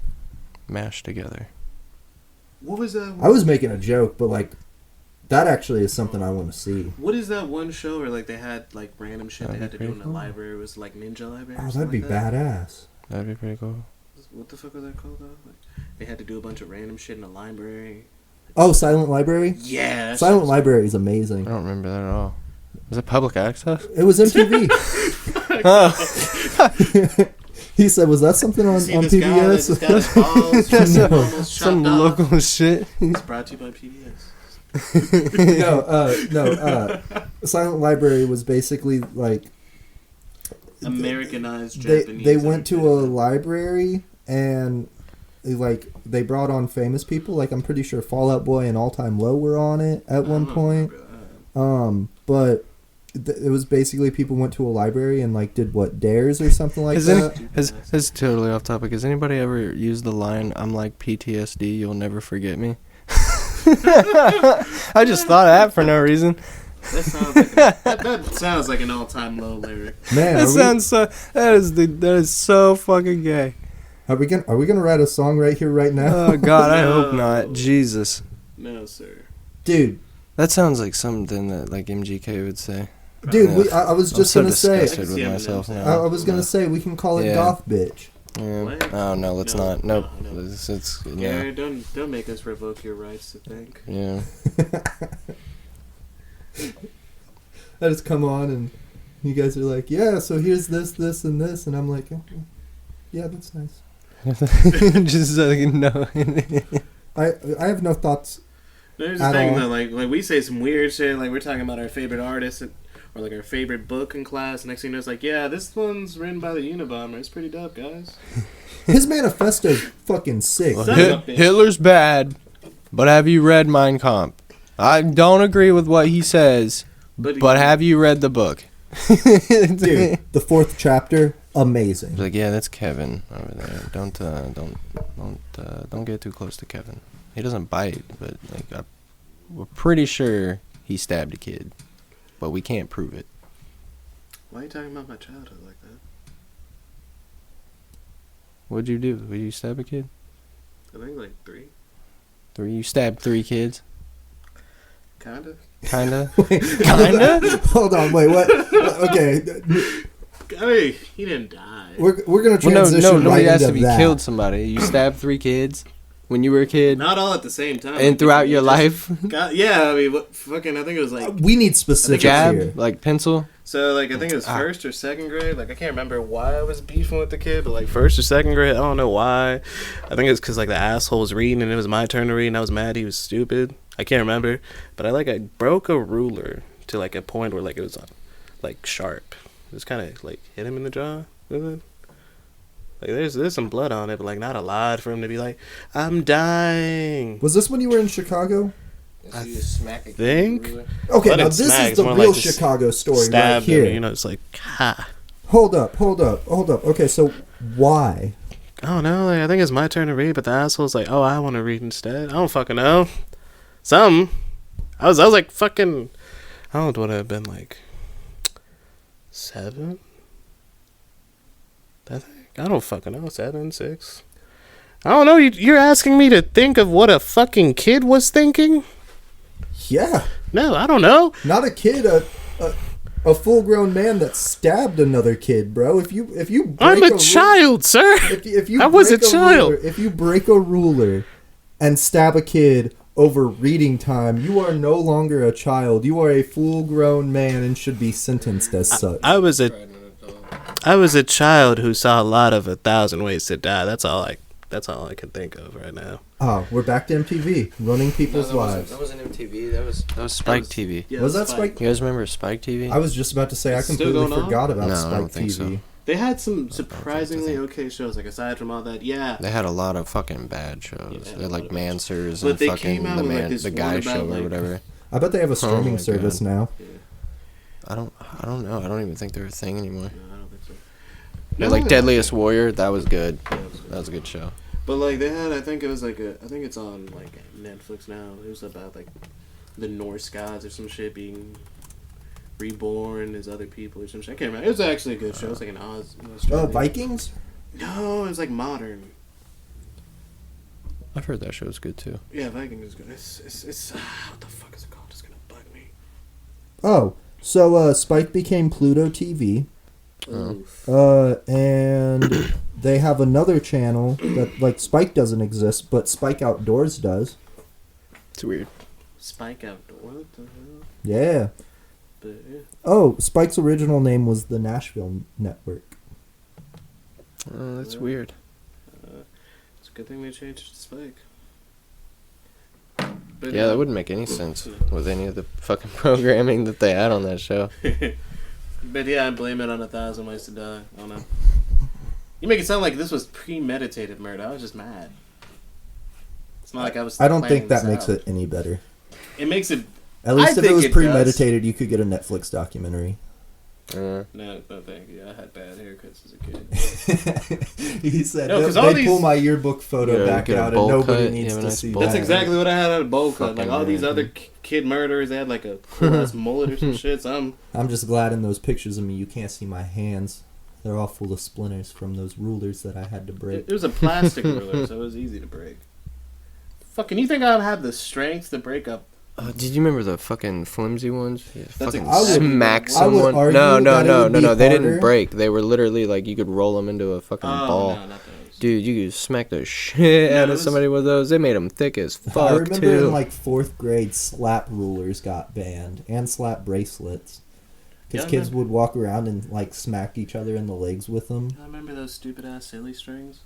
mashed together. What was that? I was making a joke, but like that actually is something I want to see. What is that one show where like they had like random shit they That'd had be to do in pretty the cool. library? It was like Ninja Library. Oh, Or that'd be something like that? badass. That'd be pretty cool. What the fuck was that called though? Like, they had to do a bunch of random shit in the library. Oh, Silent Library? Yeah, that Silent shit's- Library is I amazing. don't remember that at all. Was it public access? It was MTV. Oh, He said, "Was that something on See this guy that just got his PBS?" balls That's No. almost some chopped off. local shit. It's brought to you by PBS. no. Silent Library was basically like Americanized they Japanese. went to a library and they brought on famous people. Like I'm pretty sure Fall Out Boy and All Time Low were on it at one point. But it was basically people went to a library and like did what dares or something like that. This is totally off topic. Has anybody ever used the line, "I'm like PTSD, you'll never forget me"? I just thought of that for no reason. That sounds like an all-time low lyric. Man, That is so fucking gay. are we gonna write a song right here right now? Oh God, I hope No. not. Jesus, No, sir. Dude, that sounds like something that like MGK would say. Dude, Yeah. I was I'm just so gonna say. disgusted with Yeah, myself I now. I was gonna say we can call it Yeah. goth bitch. Yeah. What? Oh no, let's No, not. Nope. no. It's Gary, don't make us revoke your rights to think. yeah. I just come on and you guys are like, yeah, so here's this, and this, and I'm like, okay. Yeah, that's nice. Just no. I have no thoughts. There's the At thing all. though, like we say some weird shit, like we're talking about our favorite artist or like our favorite book in class. Next thing you know, it's like, yeah, this one's written by the Unabomber. It's pretty dope, guys. His manifesto's fucking sick. Son of a bitch. Hitler's bad, but have you read Mein Kampf? I don't agree with what he says, But but have you read the book? Dude, the 4th chapter, amazing. He's like, yeah, that's Kevin over there. Don't get too close to Kevin. He doesn't bite, but like we're pretty sure he stabbed a kid, but we can't prove it. Why are you talking about my childhood like that? What'd you do? Would you stab a kid? I think like 3, 3? You stabbed 3 kids? kinda. Kinda. Kinda? Hold on, wait, what? Okay, I mean, he didn't die. we're gonna Well, transition nobody right has into to be that. killed somebody. You stabbed 3 kids when you were a kid Not all at the same time. and throughout your life. Yeah, I mean, what fucking? I think it was like. We need specifics here. Jab, like pencil. So, like, I think it was first or second grade. Like, I can't remember why I was beefing with the kid, but, like, first or second grade, I don't know why. I think it's because, like, the asshole was reading, and it was my turn to read, and I was mad he was stupid. I can't remember. But I broke a ruler to, like, a point where, like, it was, like, sharp. It was kind of, like, hit him in the jaw with it. Like, there's some blood on it, but, like, not a lot for him to be like, I'm dying. Was this when you were in Chicago? So you just smack a kid think- with a ruler? Okay, Let now it this smack. is It's the more real like just Chicago story right Stab here. him, it's like, ha. Hold up. Okay, so why? I don't know. Like, I think it's my turn to read, but the asshole's like, oh, I want to read instead. I don't fucking know. Some. I was like fucking. How old would I have been? Like 7. I think. I don't fucking know. 7, 6. I don't know. You're asking me to think of what a fucking kid was thinking? Yeah, No, I don't know. not a kid, a full-grown man that stabbed another kid, bro. If you break I'm a ru- child, sir. If you I was break a child. ruler, if you break a ruler and stab a kid over reading time, you are no longer a child. You are a full-grown man and should be sentenced as such. I was a Right, an adult. I was a child who saw a lot of 1,000 Ways to Die. That's all I can think of right now. Oh, we're back to MTV, running people's lives. That wasn't MTV. That was Spike TV. Yeah, Was that Spike? You guys remember Spike TV? I was just about to say I It's still completely going on? forgot about No, I Spike don't think TV. so. They had some surprisingly okay shows, like aside from all that. Yeah, They had a lot of fucking bad shows. Yeah, They had like a lot of Mansers But and they fucking came out the with, like, man, this the one guy about, show or like- whatever. I bet they have a Oh streaming my service God. now. yeah. I don't know. I don't even think they're a thing anymore. No, I don't think so. Yeah, No, like no, Deadliest Warrior, that was good. Yeah, it was good. That was a good show. But like they had, I think it was like I think it's on like Netflix now. It was about like the Norse gods or some shit being reborn as other people or some shit. I can't remember. It was actually a good show. It was like an Oz. Vikings? No, it was like modern. I've heard that show's good too. Yeah, Vikings is good. It's what the fuck is it called? It's gonna bug me. Oh, so Spike became Pluto TV. Oof. And they have another channel that, like, Spike doesn't exist, but Spike Outdoors does. It's weird. Spike Outdoor. What the hell? Yeah. But yeah. Oh, Spike's original name was the Nashville Network. Oh, that's weird. It's a good thing they changed it to Spike. But, Yeah, that wouldn't make any sense with any of the fucking programming that they had on that show. But yeah, I blame it on 1,000 Ways to Die. I don't know. You make it sound like this was premeditated murder. I was just mad. It's not like I was. I don't planning think that this makes out. it any better. It makes it. At least I if it think was it premeditated, you could get a Netflix documentary. No, thank you. I had bad haircuts as a kid. He said, No, 'cause they all these- pull my yearbook photo Yeah, back get a out and bowl nobody cut, needs you have a to nice see bowl that. That's exactly what I had at a bowl cut. Like Fucking all these man. other kid murderers, they had like a cool ass mullet or some shit. So I'm just glad in those pictures of me you can't see my hands. They're all full of splinters from those rulers that I had to break. it was a plastic ruler, so it was easy to break. Fucking, you think I'd have the strength to break up? Did you remember the fucking flimsy ones? Yeah, That's fucking exactly smack what- I would someone. argue No, that it would be They harder. didn't break. They were literally like you could roll them into a fucking ball. No, not those. Dude, you could smack the shit No, out it of was- somebody with those. They made them thick as I fuck remember too. in like 4th grade, slap rulers got banned and slap bracelets. Because Yeah, I kids would walk around and like smack each other in the legs with them. I remember those stupid ass silly strings.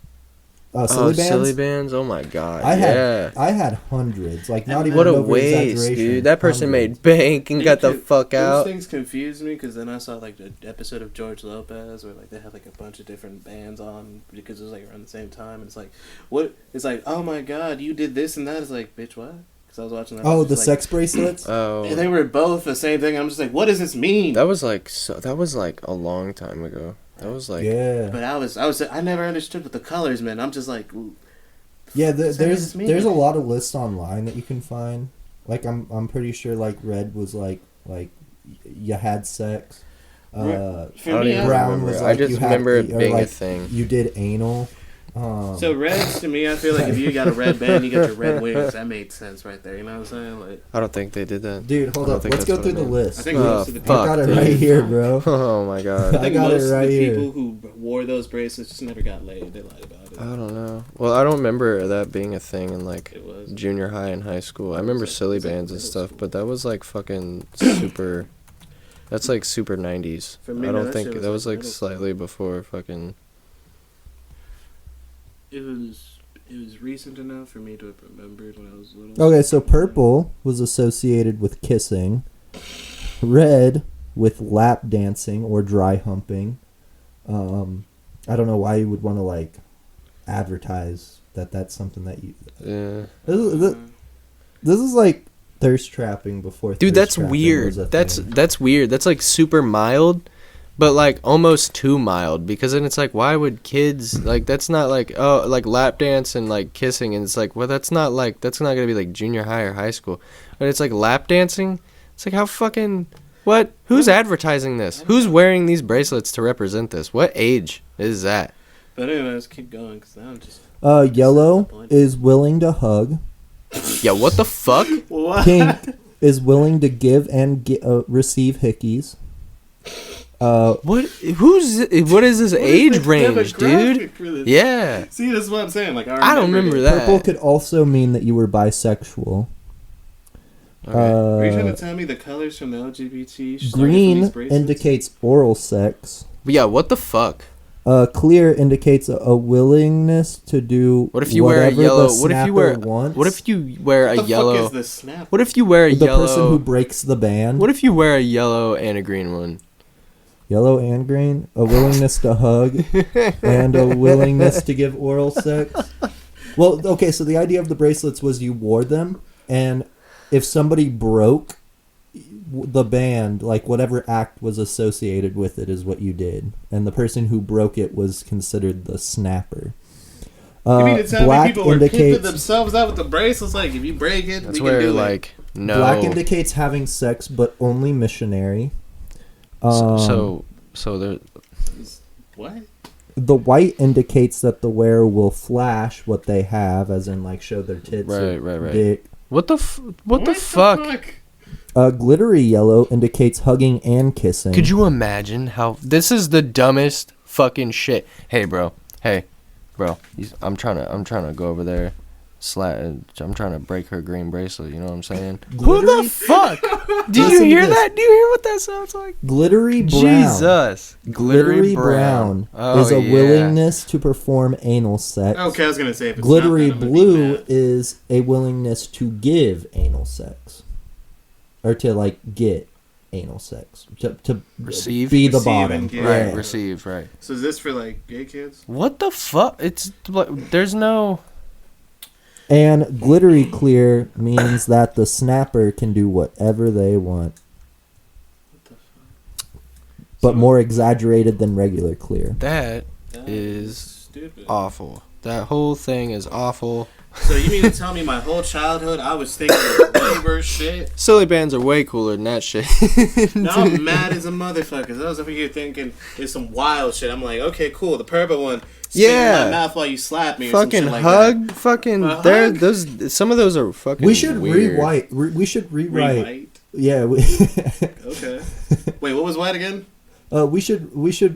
Silly bands. Silly bands. Oh my god. I yeah. had hundreds. Like not And even What a over waste, exaggeration, dude. That person hundreds. made bank and They got the could- fuck Those out. things confused me because then I saw like the episode of George Lopez where like they had like a bunch of different bands on because it was like around the same time, and it's like what? It's like, oh my god, you did this and that. It's like, bitch, what? Because I was watching that. Oh, it's the like, sex bracelets. Oh. And they were both the same thing. I'm just like, what does this mean? That was like a long time ago. That was like Yeah, But I never understood what the colors meant. I'm just like, ooh, yeah. What does this mean? There's a lot of lists online that you can find. Like I'm pretty sure like red was like you had sex. For I don't me, even Brown remember. was I like just you had remember it or being a like thing. You did anal. So reds to me, I feel like if you got a red band, you got your red wings. That made sense right there. You know what I'm saying? Like, I don't think they did that. Dude, hold I don't up. think Let's that's go through what the it meant. list. I think Oh, most of the I people got it dude. right here, bro. Oh my god. I think got it most right of the here. people who wore those bracelets just never got laid. They lied about it. I don't know. Well, I don't remember that being a thing in like It was. junior high and high school. I remember It's like- silly it's like bands and middle stuff, school. but that was like fucking super. That's like super 90s. For me, I no, don't that think shit was that was like like middle school. slightly before fucking. It was recent enough for me to have remembered when I was little. Okay, so purple was associated with kissing. Red with lap dancing or dry humping. I don't know why you would want to like advertise that that's something that you. Yeah. This is like thirst trapping before. Dude, thirst that's trapping weird. was a That's thing. weird. That's like super mild, but like almost too mild, because then it's like, why would kids like, that's not like, oh, like lap dance and like kissing, and it's like, well, that's not gonna be like junior high or high school, but it's like lap dancing. It's like, how fucking what? Who's advertising this? Who's wearing these bracelets to represent this? What age is that? But anyways, keep going because now I'm just. Yellow is willing to hug. Yeah, what the fuck? What? Pink is willing to give and receive hickeys. What is this age range, dude? Yeah. See, that's what I'm saying. Like, I don't remember that. Purple could also mean that you were bisexual. Are you trying to tell me the colors from the LGBT? started from Green these bracelets? indicates oral sex. Yeah, what the fuck? Clear indicates a willingness to do What if you wear a whatever yellow? the What if you wear? snapper wants. What if you wear a What the yellow? fuck is this snap? What if you wear a the yellow? person who breaks the band? What if you wear a yellow and a green one? Yellow and green, a willingness to hug, and a willingness to give oral sex. Well, okay, so the idea of the bracelets was you wore them, and if somebody broke the band, like whatever act was associated with it is what you did, and the person who broke it was considered the snapper. You mean to tell me Black people were pimping indicates themselves out with the bracelets? Like, if you break it, That's we can where do like no. black indicates having sex, but only missionary. So there. it. What? The white indicates that the wearer will flash what they have, as in like show their tits or Right. dick. What the fuck? Glittery yellow indicates hugging and kissing. Could you imagine how this is the dumbest fucking shit? Hey, bro. I'm trying to go over there. I'm trying to break her green bracelet. You know what I'm saying? Who Glittery- the fuck? Did you Listen to hear this. that? Do you hear what that sounds like? Glittery brown. Jesus. Glittery brown Oh, is a yeah. willingness to perform anal sex. Okay, I was gonna say if it's Glittery not that, I'm gonna blue be mad. is a willingness to give anal sex, or to like get anal sex, to Receive? be the Receive bottom. and give. Right, Yeah. receive, right. So is this for like gay kids? What the fuck? It's like, there's no. And glittery clear means that the snapper can do whatever they want, What the fuck? but more exaggerated than regular clear. That That is stupid. awful. That whole thing is awful. So you mean to tell me my whole childhood I was thinking of way worse shit? Silly bands are way cooler than that shit. Now I'm mad as a motherfucker. I was over here thinking it's some wild shit. I'm like, okay, cool. The purple one. Spit in Yeah. my mouth while you slap me. Or Fucking some shit like hug, That. fucking. A There, hug? those. Some of those are fucking. We should weird. rewrite. We should rewrite. Rewrite? Yeah. Okay. Wait, what was white again? We should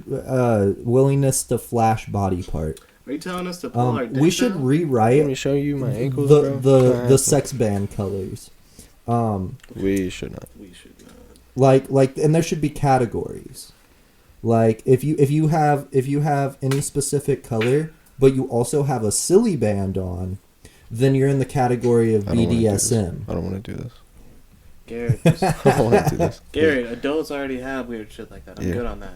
willingness to flash body part. Are you telling us to pull our dick We should down? Let me rewrite show you my ankles, the bro. the sex band colors. We should not. We should not. Like, and there should be categories. Like, if you have any specific color, but you also have a silly band on, then you're in the category of I don't wanna do this. BDSM. I don't want to do this. Garrett, I don't want to do this. Garrett, adults already have weird shit like that. I'm Yeah. good on that.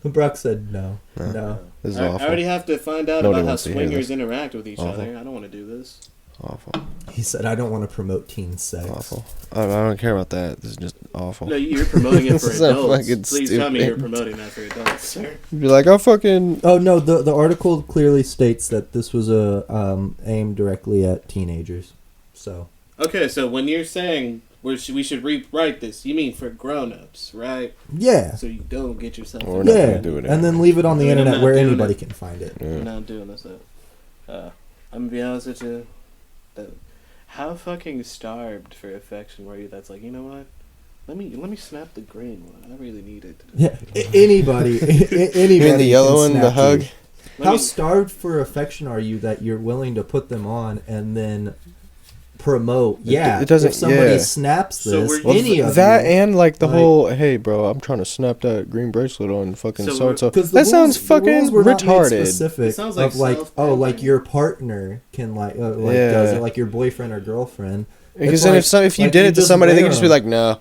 Brock said no. No. No. This is I awful. already have to find out Nobody about how wants to hear swingers this. interact with each Awful. other. I don't want to do this. Awful. He said, I don't want to promote teen sex. Awful. I don't care about that. This is just awful. No, you're promoting it for This is so adults. fucking Please tell me you're stupid. promoting that for adults, sir. You'd be like, oh fucking. Oh, no, the article clearly states that this was aimed directly at teenagers. So, Okay, so when you're saying we should rewrite this, you mean for grown-ups, right? yeah. So you don't get yourself. We're not Yeah. gonna do it And then anyway. leave it on the We're internet not where doing anybody it. can find it. We're Yeah. not doing this. I'm gonna be honest with you. How fucking starved for affection were you? That's like, you know what? Let me snap the green one. I really need it. Yeah, anybody. Anybody. You mean the yellow can one, the snap hug? you. Let How me- starved for affection are you that you're willing to put them on and then promote? Yeah, it doesn't- If somebody yeah. snaps So this, we're- any of that you, and like the like- whole, hey bro, I'm trying to snap that green bracelet on fucking So so and so. 'cause the That sounds rules- the fucking rules were not made retarded. Specific It sounds like of like, self-pandering. your partner can Yeah. does it, like your boyfriend or girlfriend. Because It's then like- if you like did you it to just somebody, they wear could just be them. like, no.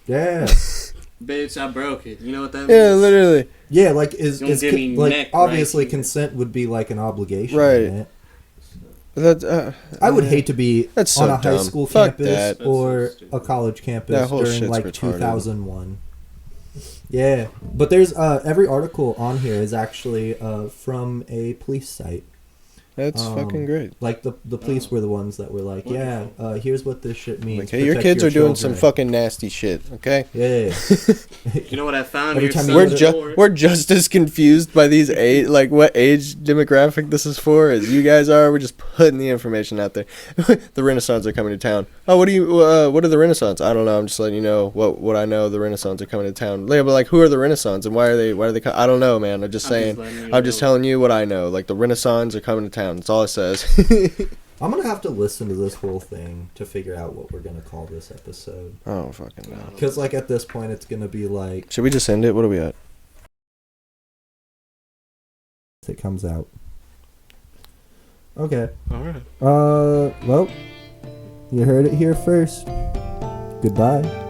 Yeah, Bitch, I broke it. You know what that Yeah, means? literally. yeah. Like is Don't give me like neck obviously right here. consent would be like an obligation, Right. right? That I would hate to be That's so on a high dumb. school Fuck campus that. or That's so stupid. a college campus That whole during shit's like retarded. 2001. Yeah, but there's every article on here is actually from a police site. That's fucking great. Like the police were the ones that were like, yeah, here's what this shit means. Like, hey, your Protect kids are doing some children. fucking nasty shit. Okay. Yeah. You know what I found? Every Your time son you We're just as confused by these like what age demographic this is for as you guys are. We're just putting the information out there. The Renaissance are coming to town. Oh, what are the Renaissance? I don't know. I'm just letting you know what I know. The Renaissance are coming to town. Yeah, but like, who are the Renaissance and why are they I don't know, man. I'm just saying. I'm just telling you what I know. Like, the Renaissance are coming to town. That's all it says. I'm gonna have to listen to this whole thing to figure out what we're gonna call this episode. Oh, fucking no. Because like at this point, it's gonna be like Should we just end it? What are we at? it comes out. Okay. All right. Well, you heard it here first. Goodbye.